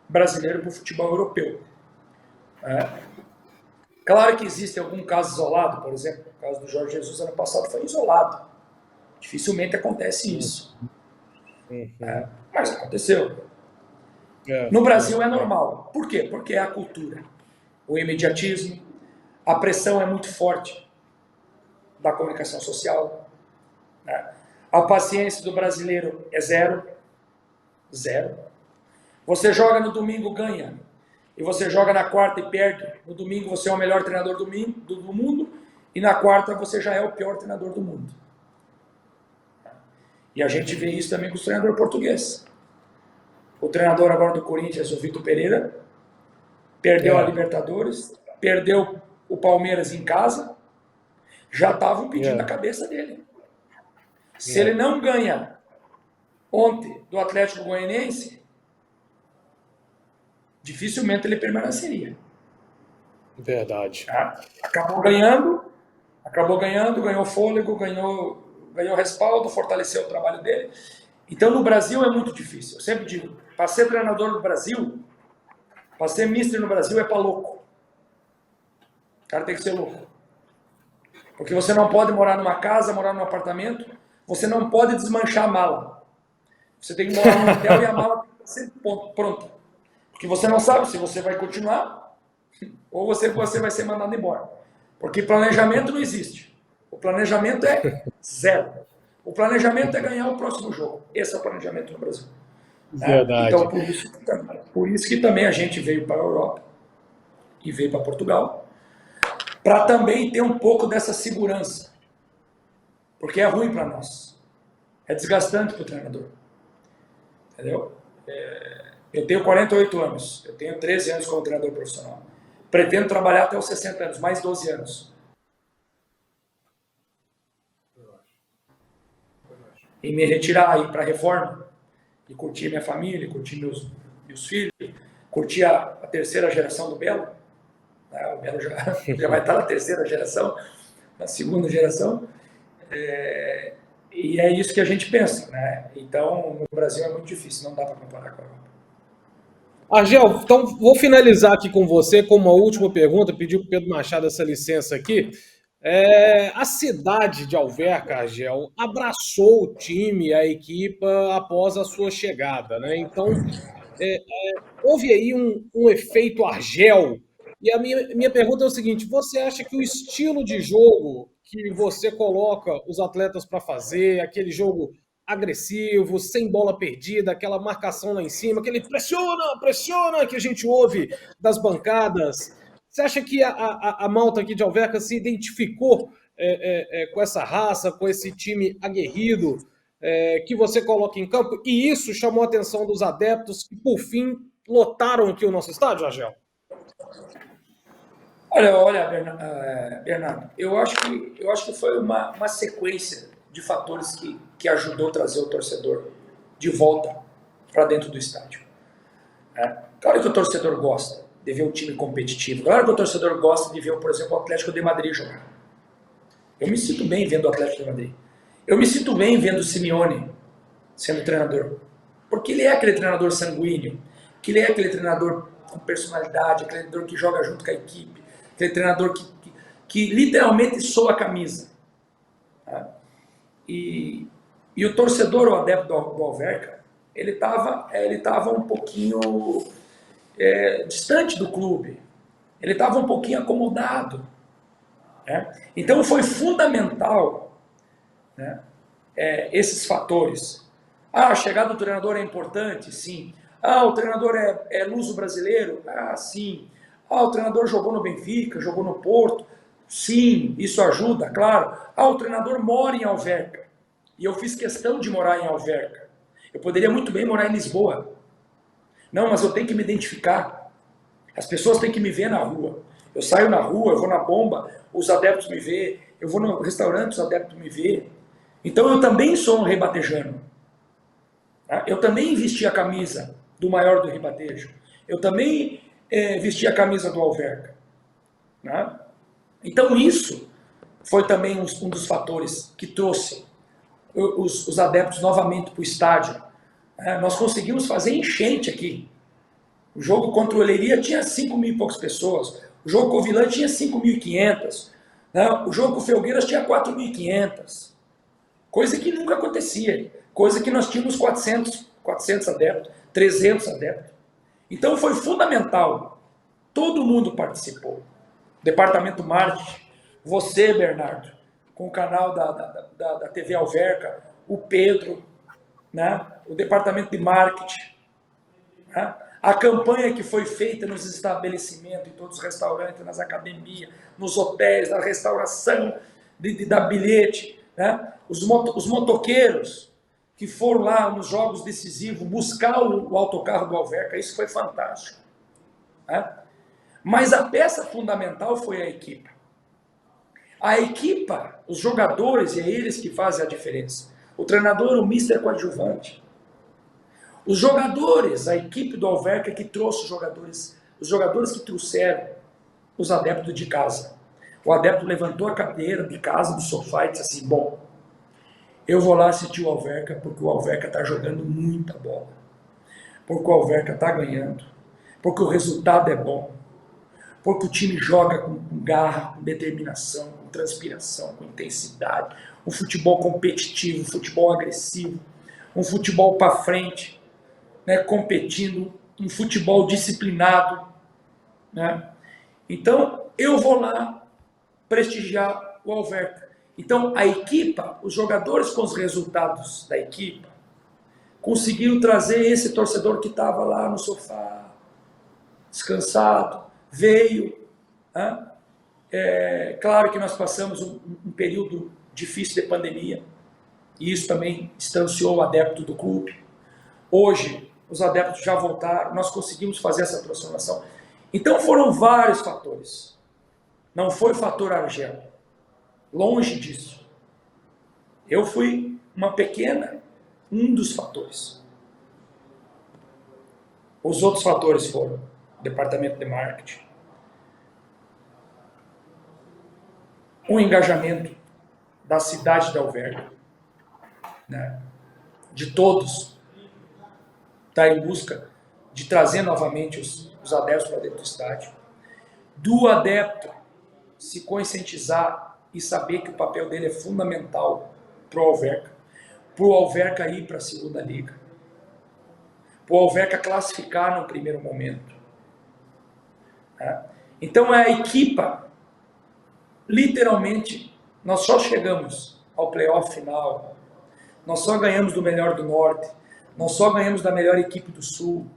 brasileiro para o futebol europeu. Claro que existe algum caso isolado, por exemplo, o caso do Jorge Jesus ano passado foi isolado. Dificilmente acontece isso. Mas aconteceu. No Brasil é normal. Por quê? Porque é a cultura. O imediatismo, a pressão é muito forte da comunicação social. A paciência do brasileiro é zero. Zero. Você joga no domingo, ganha. E você joga na quarta e perde. No domingo você é o melhor treinador do mundo. E na quarta você já é o pior treinador do mundo. E a gente vê isso também com o treinador português. O treinador agora do Corinthians, o Vitor Pereira, perdeu a Libertadores, perdeu o Palmeiras em casa, já estavam pedindo a cabeça dele. Se ele não ganha ontem do Atlético Goianiense, dificilmente ele permaneceria. Verdade. Acabou ganhando, ganhou fôlego, ganhou respaldo, fortaleceu o trabalho dele. Então no Brasil é muito difícil. Eu sempre digo, para ser treinador no Brasil, para ser mister no Brasil é para louco. O cara tem que ser louco. Porque você não pode morar numa casa, morar num apartamento, você não pode desmanchar a mala. Você tem que morar num hotel e a mala tem que ser pronta. Porque você não sabe se você vai continuar ou você vai ser mandado embora. Porque planejamento não existe. O planejamento é zero. O planejamento é ganhar o próximo jogo. Esse é o planejamento no Brasil. Verdade. Então, por isso que também a gente veio para a Europa e veio para Portugal, para também ter um pouco dessa segurança. Porque é ruim para nós. É desgastante para o treinador. Entendeu? Eu tenho 48 anos. Eu tenho 13 anos como treinador profissional. Pretendo trabalhar até os 60 anos, mais 12 anos. E me retirar aí para a reforma e curtir minha família, curtir meus filhos, curtir a terceira geração do Belo. O Belo já vai estar na terceira geração, na segunda geração. E é isso que a gente pensa, né? Então, no Brasil é muito difícil, não dá para comparar com a Europa. Argel, então vou finalizar aqui com você com uma última pergunta, pedir para o Pedro Machado essa licença aqui. A cidade de Alverca, Argel, abraçou o time, a equipa, após a sua chegada, né? Então, houve aí um efeito Argel. E a minha pergunta é o seguinte, você acha que o estilo de jogo que você coloca os atletas para fazer, aquele jogo agressivo, sem bola perdida, aquela marcação lá em cima, aquele pressiona que a gente ouve das bancadas, você acha que a malta aqui de Alverca se identificou com essa raça, com esse time aguerrido que você coloca em campo, e isso chamou a atenção dos adeptos que, por fim, lotaram aqui o nosso estádio, Argel? Olha, Bernardo, eu acho que foi uma sequência de fatores que ajudou a trazer o torcedor de volta para dentro do estádio. Claro que o torcedor gosta de ver um time competitivo. Claro que o torcedor gosta de ver, por exemplo, o Atlético de Madrid jogar. Eu me sinto bem vendo o Atlético de Madrid. Eu me sinto bem vendo o Simeone sendo treinador. Porque ele é aquele treinador sanguíneo, que ele é aquele treinador com personalidade, aquele treinador que joga junto com a equipe, aquele treinador que literalmente soa a camisa. E o torcedor, o adepto do Alverca, ele estava um pouquinho distante do clube. Ele estava um pouquinho acomodado. Então foi fundamental, né, esses fatores. A chegada do treinador é importante, sim. O treinador é luso brasileiro? Sim. O treinador jogou no Benfica, jogou no Porto? Sim, isso ajuda, claro. O treinador mora em Alverca. E eu fiz questão de morar em Alverca. Eu poderia muito bem morar em Lisboa. Não, mas eu tenho que me identificar. As pessoas têm que me ver na rua. Eu saio na rua, eu vou na bomba, os adeptos me vê, eu vou no restaurante, os adeptos me vê. Então eu também sou um rebatejano. Eu também vesti a camisa do maior do rebatejo. Eu também vesti a camisa do Alverca. Então isso foi também um dos fatores que trouxe os adeptos novamente para o estádio. Nós conseguimos fazer enchente aqui. O jogo contra o Oleiria tinha 5 mil e poucas pessoas. O jogo com o Vilã tinha 5.500. O jogo com o Felgueiras tinha 4.500. Coisa que nunca acontecia. Coisa que nós tínhamos 400 adeptos, 300 adeptos. Então foi fundamental. Todo mundo participou. Departamento Marketing, você, Bernardo, com o canal da TV Alverca, o Pedro, o departamento de marketing, a campanha que foi feita nos estabelecimentos, em todos os restaurantes, nas academias, nos hotéis, na restauração, da bilhete, os motoqueiros que foram lá nos jogos decisivos buscar o autocarro do Alverca, isso foi fantástico. Mas a peça fundamental foi a equipe. A equipa, os jogadores, e é eles que fazem a diferença. O treinador, o mister coadjuvante. Os jogadores, a equipe do Alverca que trouxe os jogadores que trouxeram os adeptos de casa. O adepto levantou a cadeira de casa, do sofá e disse assim, bom, eu vou lá assistir o Alverca porque o Alverca está jogando muita bola. Porque o Alverca está ganhando. Porque o resultado é bom. Porque o time joga com garra, com determinação, com transpiração, com intensidade. Um futebol competitivo, um futebol agressivo, um futebol para frente, competindo, um futebol disciplinado. Então, eu vou lá prestigiar o Alverca. Então, a equipa, os jogadores com os resultados da equipa, conseguiram trazer esse torcedor que estava lá no sofá, descansado, veio. Claro que nós passamos um período difícil de pandemia, e isso também distanciou o adepto do clube. Hoje, os adeptos já voltaram, nós conseguimos fazer essa transformação. Então foram vários fatores. Não foi fator Argel. Longe disso. Eu fui um dos fatores. Os outros fatores foram departamento de marketing, um engajamento da cidade de Alverca, de todos, está em busca de trazer novamente os adeptos para dentro do estádio, do adepto se conscientizar e saber que o papel dele é fundamental para o Alverca ir para a segunda liga, para o Alverca classificar no primeiro momento. Então a equipa, literalmente, nós só chegamos ao playoff final, nós só ganhamos do melhor do norte, nós só ganhamos da melhor equipe do sul,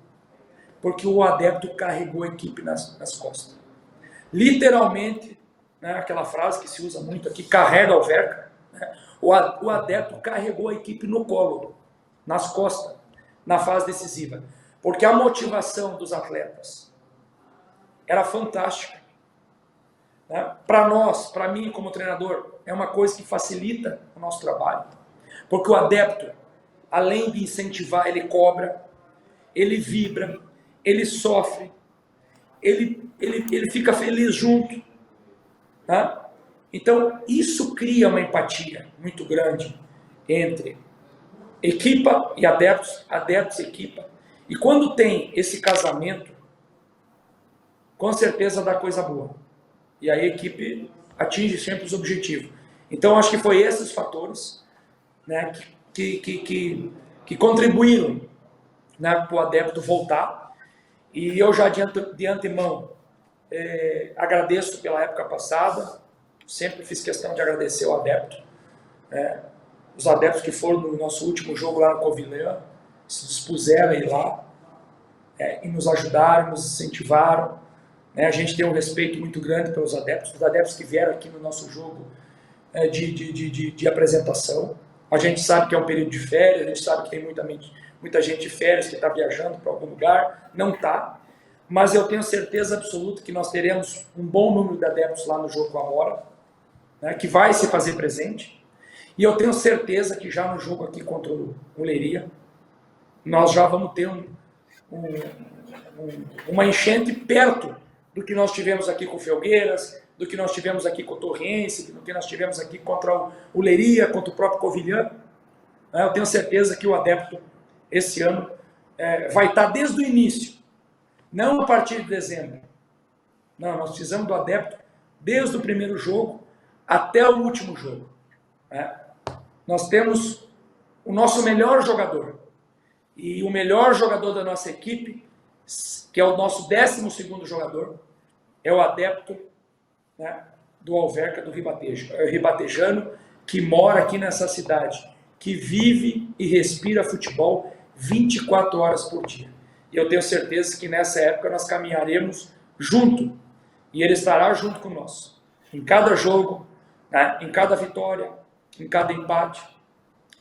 porque o adepto carregou a equipe nas costas. Literalmente, aquela frase que se usa muito aqui, carrega Alverca, o adepto carregou a equipe no colo, nas costas, na fase decisiva, porque a motivação dos atletas era fantástica. Para nós, para mim como treinador, é uma coisa que facilita o nosso trabalho, porque o adepto, além de incentivar, ele cobra, ele vibra, ele sofre, ele fica feliz junto. Então, isso cria uma empatia muito grande entre equipa e adeptos, adeptos e equipa. E quando tem esse casamento, com certeza dá coisa boa. E aí a equipe atinge sempre os objetivos. Então, acho que foi esses fatores, que contribuíram, para o adepto voltar. E eu já de antemão agradeço pela época passada, sempre fiz questão de agradecer o adepto, os adeptos que foram no nosso último jogo lá no Covilhã, se dispuseram a ir lá, e nos ajudaram, nos incentivaram. A gente tem um respeito muito grande pelos adeptos, os adeptos que vieram aqui no nosso jogo de apresentação. A gente sabe que é um período de férias, a gente sabe que tem muita gente de férias que está viajando para algum lugar, não está, mas eu tenho certeza absoluta que nós teremos um bom número de adeptos lá no jogo com a Amora, né, que vai se fazer presente. E eu tenho certeza que já no jogo aqui contra o Leiria, nós já vamos ter uma enchente perto do que nós tivemos aqui com o Felgueiras, do que nós tivemos aqui com o Torrense, do que nós tivemos aqui contra o Leiria, contra o próprio Covilhã. Eu tenho certeza que o adepto, esse ano, vai estar desde o início, não a partir de dezembro. Não, nós precisamos do adepto desde o primeiro jogo até o último jogo. Nós temos o nosso melhor jogador. E o melhor jogador da nossa equipe, que é o nosso 12º jogador, é o adepto, né, do Alverca do Ribatejo. É o ribatejano que mora aqui nessa cidade, que vive e respira futebol 24 horas por dia. E eu tenho certeza que nessa época nós caminharemos junto. E ele estará junto conosco. Em cada jogo, né, em cada vitória, em cada empate,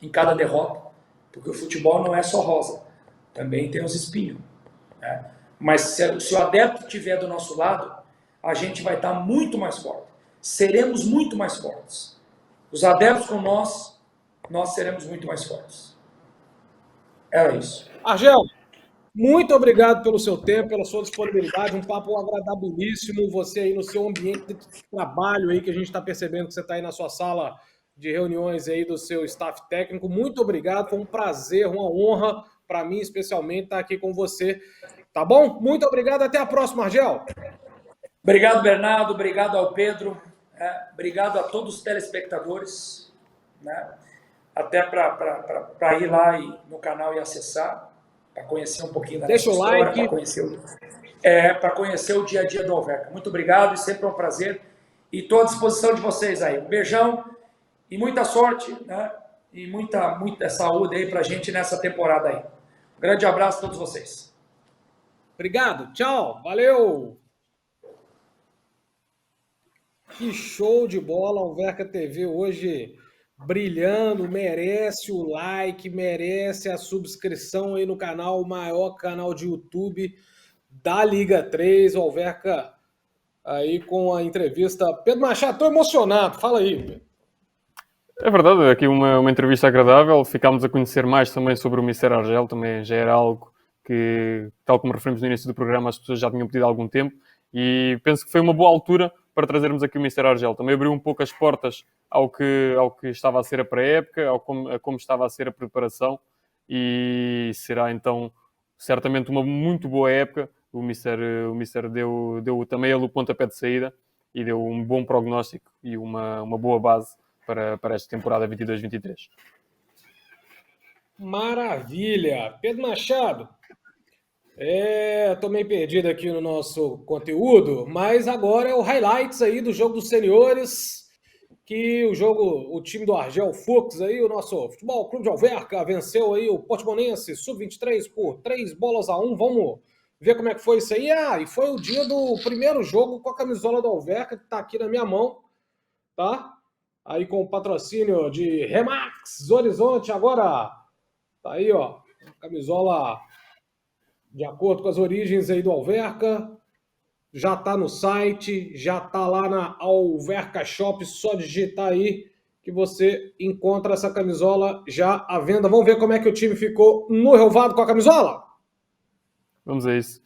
em cada derrota. Porque o futebol não é só rosa. Também tem os espinhos. Né? Mas se o adepto estiver do nosso lado, a gente vai estar muito mais forte. Seremos muito mais fortes. Os adeptos com nós seremos muito mais fortes. Era isso. Argel, muito obrigado pelo seu tempo, pela sua disponibilidade, um papo agradabilíssimo, você aí no seu ambiente de trabalho aí, que a gente está percebendo que você está aí na sua sala de reuniões aí do seu staff técnico. Muito obrigado, foi um prazer, uma honra para mim, especialmente, estar aqui com você. Tá bom? Muito obrigado, até a próxima, Argel. Obrigado, Bernardo, obrigado ao Pedro, obrigado a todos os telespectadores, né? Até para ir lá no canal e acessar, para conhecer um pouquinho da nossa história, like, para conhecer o dia a dia do Alverca. Muito obrigado e sempre é um prazer. E estou à disposição de vocês aí. Um beijão e muita sorte, né? E muita saúde aí para a gente nessa temporada aí. Um grande abraço a todos vocês. Obrigado, tchau, valeu! Que show de bola, Alverca TV hoje brilhando, merece o like, merece a subscrição aí no canal, o maior canal de YouTube da Liga 3, o Alverca aí com a entrevista. Pedro Machado, estou emocionado, fala aí, Pedro. É verdade, aqui uma entrevista agradável, ficámos a conhecer mais também sobre o Mister Argel, também já era algo que, tal como referimos no início do programa, as pessoas já tinham pedido há algum tempo, e penso que foi uma boa altura para trazermos aqui o Mister Argel. Também abriu um pouco as portas ao que estava a ser a pré-época, a como estava a ser a preparação, e será então certamente uma muito boa época. O Mister deu também ele o pontapé de saída e deu um bom prognóstico e uma boa base para esta temporada 22-23. Maravilha! Pedro Machado, estou meio perdido aqui no nosso conteúdo, mas agora é o highlights aí do jogo dos seniores, que o time do Argel Fux aí, o nosso Futebol Clube de Alverca, venceu aí o Portimonense Sub-23 por 3-1. Vamos ver como é que foi isso aí. E foi o dia do primeiro jogo com a camisola do Alverca, que está aqui na minha mão, tá? Aí com o patrocínio de Remax Horizonte, agora tá aí, ó, camisola de acordo com as origens aí do Alverca, já tá no site, já tá lá na Alverca Shop, só digitar aí que você encontra essa camisola já à venda. Vamos ver como é que o time ficou no relvado com a camisola? Vamos a isso.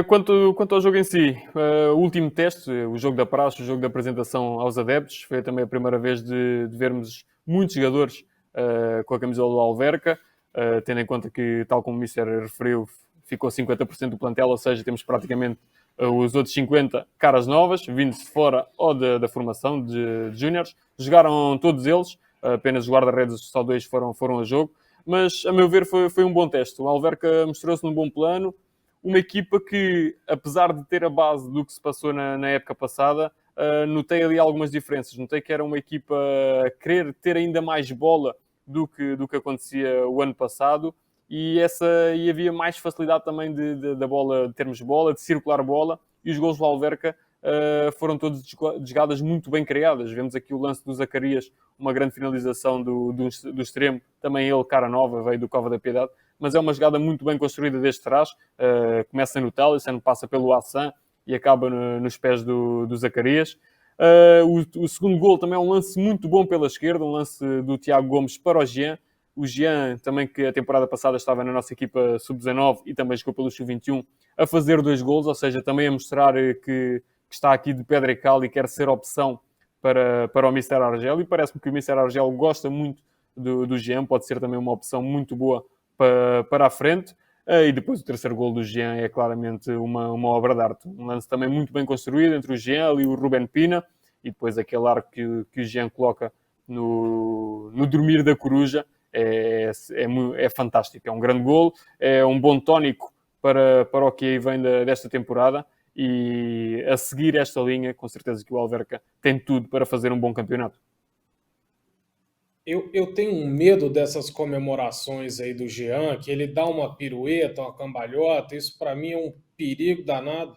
Quanto ao jogo em si, o último teste, o jogo da praxe, o jogo da apresentação aos adeptos, foi também a primeira vez de vermos muitos jogadores com a camisola do Alverca, tendo em conta que, tal como o Mister referiu, ficou 50% do plantel, ou seja, temos praticamente os outros 50 caras novas, vindos de fora ou da formação de júniores. Jogaram todos eles, apenas os guarda-redes, só 2 foram a jogo, mas a meu ver foi um bom teste. O Alverca mostrou-se num bom plano, uma equipa que, apesar de ter a base do que se passou na época passada, notei ali algumas diferenças. Notei que era uma equipa a querer ter ainda mais bola do que acontecia o ano passado, e havia mais facilidade também da bola, de termos bola, de circular bola, e os gols do Alverca foram todos de jogadas muito bem criadas. Vemos aqui o lance do Zacarias, uma grande finalização do extremo, também ele, cara nova, veio do Cova da Piedade, mas é uma jogada muito bem construída desde trás. Começa no Talisson, passa pelo Hassan e acaba nos pés do Zacarias. O segundo gol também é um lance muito bom pela esquerda, um lance do Tiago Gomes para o Jean. O Jean, também que a temporada passada estava na nossa equipa sub-19 e também jogou pelo sub-21, a fazer 2 golos, ou seja, também a mostrar que está aqui de pedra e cal e quer ser opção para o Mr. Argel. E parece-me que o Mr. Argel gosta muito do Jean, pode ser também uma opção muito boa para a frente. E depois o terceiro gol do Jean é claramente uma obra de arte. Um lance também muito bem construído entre o Jean e o Ruben Pina, e depois aquele arco que o Jean coloca no dormir da coruja é fantástico. É um grande gol, é um bom tónico para o que aí vem desta temporada, e a seguir esta linha, com certeza que o Alverca tem tudo para fazer um bom campeonato. Eu tenho um medo dessas comemorações aí do Jean, que ele dá uma pirueta, uma cambalhota, isso para mim é um perigo danado.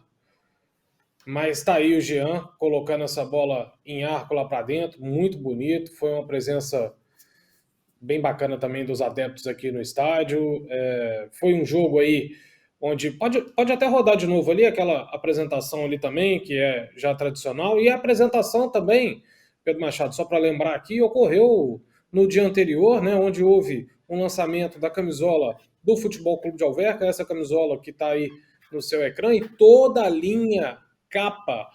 Mas tá aí o Jean colocando essa bola em arco lá para dentro, muito bonito, foi uma presença bem bacana também dos adeptos aqui no estádio. Foi um jogo aí onde pode até rodar de novo ali, aquela apresentação ali também, que é já tradicional, e a apresentação também, Pedro Machado, só para lembrar aqui, ocorreu no dia anterior, né, onde houve um lançamento da camisola do Futebol Clube de Alverca, essa camisola que está aí no seu ecrã, e toda a linha capa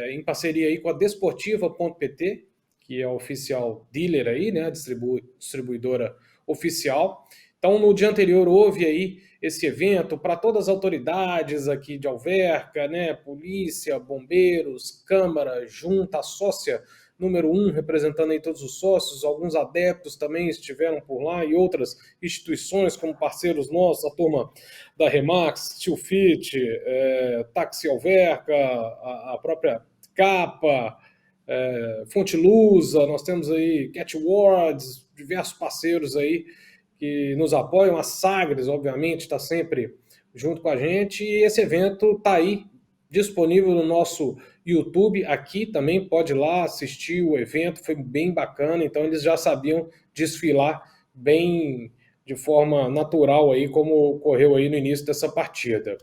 em parceria aí com a Desportiva.pt, que é a oficial dealer aí, né, a distribuidora oficial. Então, no dia anterior houve aí esse evento para todas as autoridades aqui de Alverca, né, polícia, bombeiros, Câmara, junta, sócia número 1, representando aí todos os sócios, alguns adeptos também estiveram por lá e outras instituições como parceiros nossos, a turma da Remax, Steel Fit, Táxi Alverca, a própria Capa, Fonte Lusa, nós temos aí Cat Awards, diversos parceiros aí que nos apoiam, a Sagres, obviamente, está sempre junto com a gente, e esse evento está aí disponível no nosso YouTube, aqui também pode ir lá assistir o evento, foi bem bacana, então eles já sabiam desfilar bem de forma natural aí, como ocorreu aí no início dessa partida.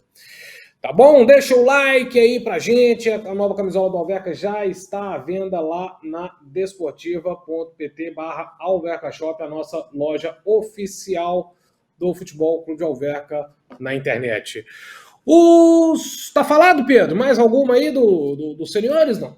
Tá bom? Deixa o like aí pra gente. A nova camisola do Alverca já está à venda lá na desportiva.pt/alvercashop, a nossa loja oficial do Futebol Clube de Alverca na internet. Tá falado, Pedro? Mais alguma aí dos senhores, não?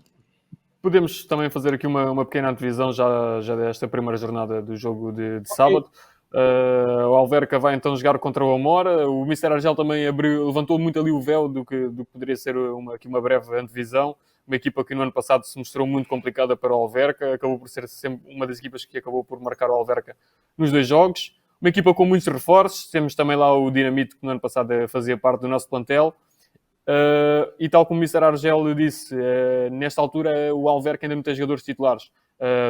Podemos também fazer aqui uma pequena antevisão já desta primeira jornada do jogo de sábado. O Alverca vai então jogar contra o Amora. O Mr. Argel também levantou muito ali o véu do que poderia ser aqui uma breve antevisão. Uma equipa que no ano passado se mostrou muito complicada para o Alverca, acabou por ser sempre uma das equipas que acabou por marcar o Alverca nos 2 jogos. Uma equipa com muitos reforços. Temos também lá o Dinamite, que no ano passado fazia parte do nosso plantel. E tal como o Mr. Argel disse, nesta altura o Alverca ainda não tem jogadores titulares.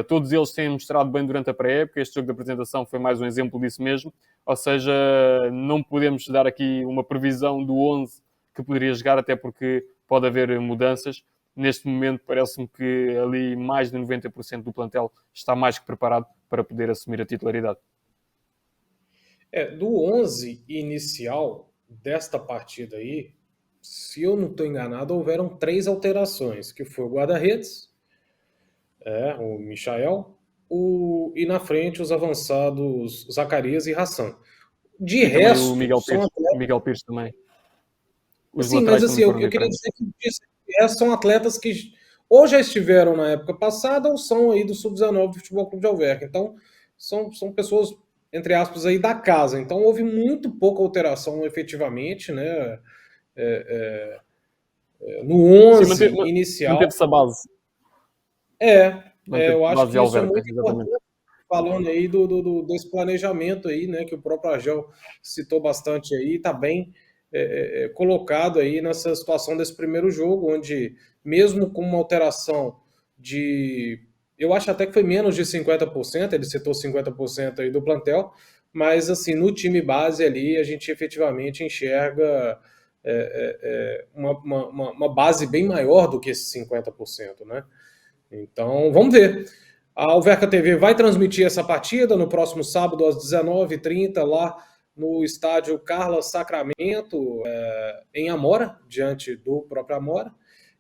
Todos eles têm mostrado bem durante a pré-época. Este jogo de apresentação foi mais um exemplo disso mesmo. Ou seja, não podemos dar aqui uma previsão do 11 que poderia jogar, até porque pode haver mudanças. Neste momento parece-me que ali mais de 90% do plantel está mais que preparado para poder assumir a titularidade. Do 11 inicial desta partida aí, se eu não estou enganado, houveram 3 alterações, que foi o guarda-redes, o Michael, e na frente os avançados Zacarias e Hassan. De resto, o Miguel Pires também. Sim, mas assim, eu queria dizer que são atletas que ou já estiveram na época passada ou são aí do Sub-19 do Futebol Clube de Alverca. Então, são pessoas, entre aspas, aí da casa. Então, houve muito pouca alteração efetivamente, né? No 11 inicial. Manteve-se a base. Eu acho que isso é muito importante. Falando aí desse planejamento aí, né? Que o próprio Argel citou bastante aí, está bem colocado aí nessa situação desse primeiro jogo, onde mesmo com uma alteração eu acho até que foi menos de 50%, ele citou 50% aí do plantel, mas assim, no time base ali, a gente efetivamente enxerga uma base bem maior do que esses 50%, né? Então, vamos ver. A Alverca TV vai transmitir essa partida no próximo sábado às 19h30 lá no estádio Carlos Sacramento, em Amora, diante do próprio Amora,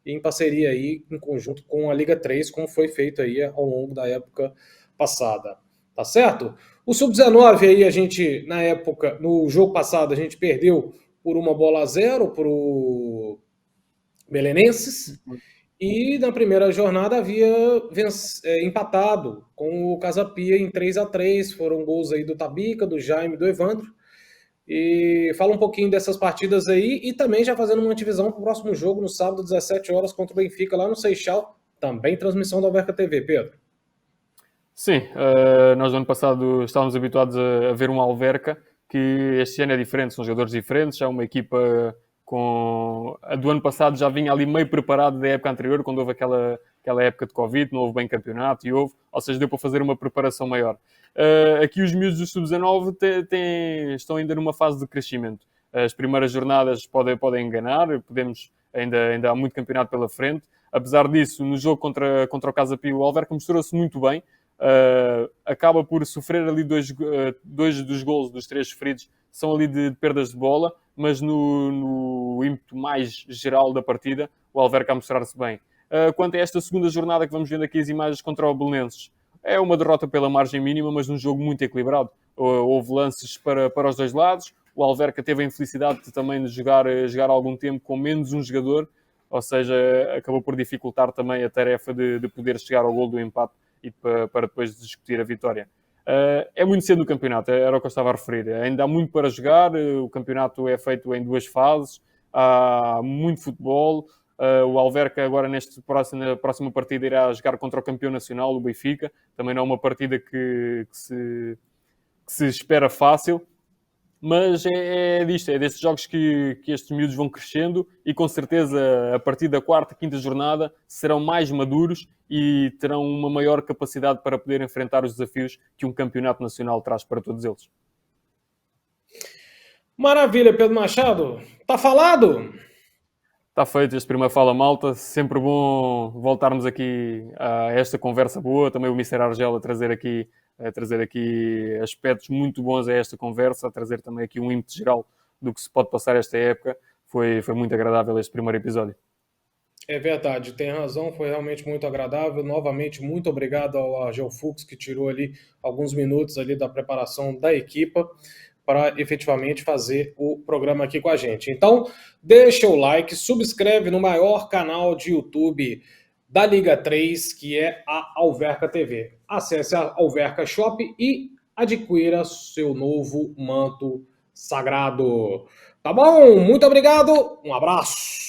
em parceria aí, em conjunto com a Liga 3, como foi feito aí ao longo da época passada. Tá certo? O Sub-19 aí, a gente, na época, no jogo passado, a gente perdeu por 1-0 para o Belenenses, e na primeira jornada havia empatado com o Casa Pia em 3-3, foram gols aí do Tabica, do Jaime, do Evandro. E fala um pouquinho dessas partidas aí e também já fazendo uma antevisão para o próximo jogo no sábado, 17 horas, contra o Benfica, lá no Seixal, também transmissão da Alverca TV, Pedro. Sim, nós no ano passado estávamos habituados a ver uma Alverca, que este ano é diferente, são jogadores diferentes, já uma equipa com... A do ano passado já vinha ali meio preparado da época anterior, quando houve aquela época de Covid, não houve bem campeonato, ou seja, deu para fazer uma preparação maior. Aqui os miúdos do Sub-19 estão ainda numa fase de crescimento. As primeiras jornadas podem enganar, ainda há muito campeonato pela frente. Apesar disso, no jogo contra o Casa Pia, o Alverca mostrou-se muito bem. Acaba por sofrer ali dois dos golos dos 3 sofridos são ali de perdas de bola, mas no ímpeto mais geral da partida, o Alverca a mostrar-se bem. Quanto a esta segunda jornada que vamos vendo aqui as imagens contra o Belenenses, é uma derrota pela margem mínima, mas num jogo muito equilibrado. Houve lances para os dois lados, o Alverca teve a infelicidade também de jogar algum tempo com menos um jogador, ou seja, acabou por dificultar também a tarefa de poder chegar ao gol do empate e para depois discutir a vitória. É muito cedo no campeonato, era o que eu estava a referir. Ainda há muito para jogar, o campeonato é feito em 2 fases, há muito futebol. O Alverca agora na próxima partida irá jogar contra o campeão nacional, o Benfica. Também não é uma partida que se espera fácil. Mas é destes jogos que estes miúdos vão crescendo e com certeza a partir da 4ª, 5ª jornada serão mais maduros e terão uma maior capacidade para poder enfrentar os desafios que um campeonato nacional traz para todos eles. Maravilha, Pedro Machado. Tá falado? Está feito este primeiro Fala Malta. Sempre bom voltarmos aqui a esta conversa boa. Também o Mr. Argel a trazer aqui aspectos muito bons a esta conversa, a trazer também aqui um ímpeto geral do que se pode passar esta época. Foi muito agradável este primeiro episódio. É verdade, tem razão, foi realmente muito agradável. Novamente, muito obrigado ao Argel Fux, que tirou ali alguns minutos ali da preparação da equipa para efetivamente fazer o programa aqui com a gente. Então, deixa o like, subscreve no maior canal de YouTube da Liga 3, que é a Alverca TV. Acesse a Alverca Shop e adquira seu novo manto sagrado. Tá bom? Muito obrigado, um abraço!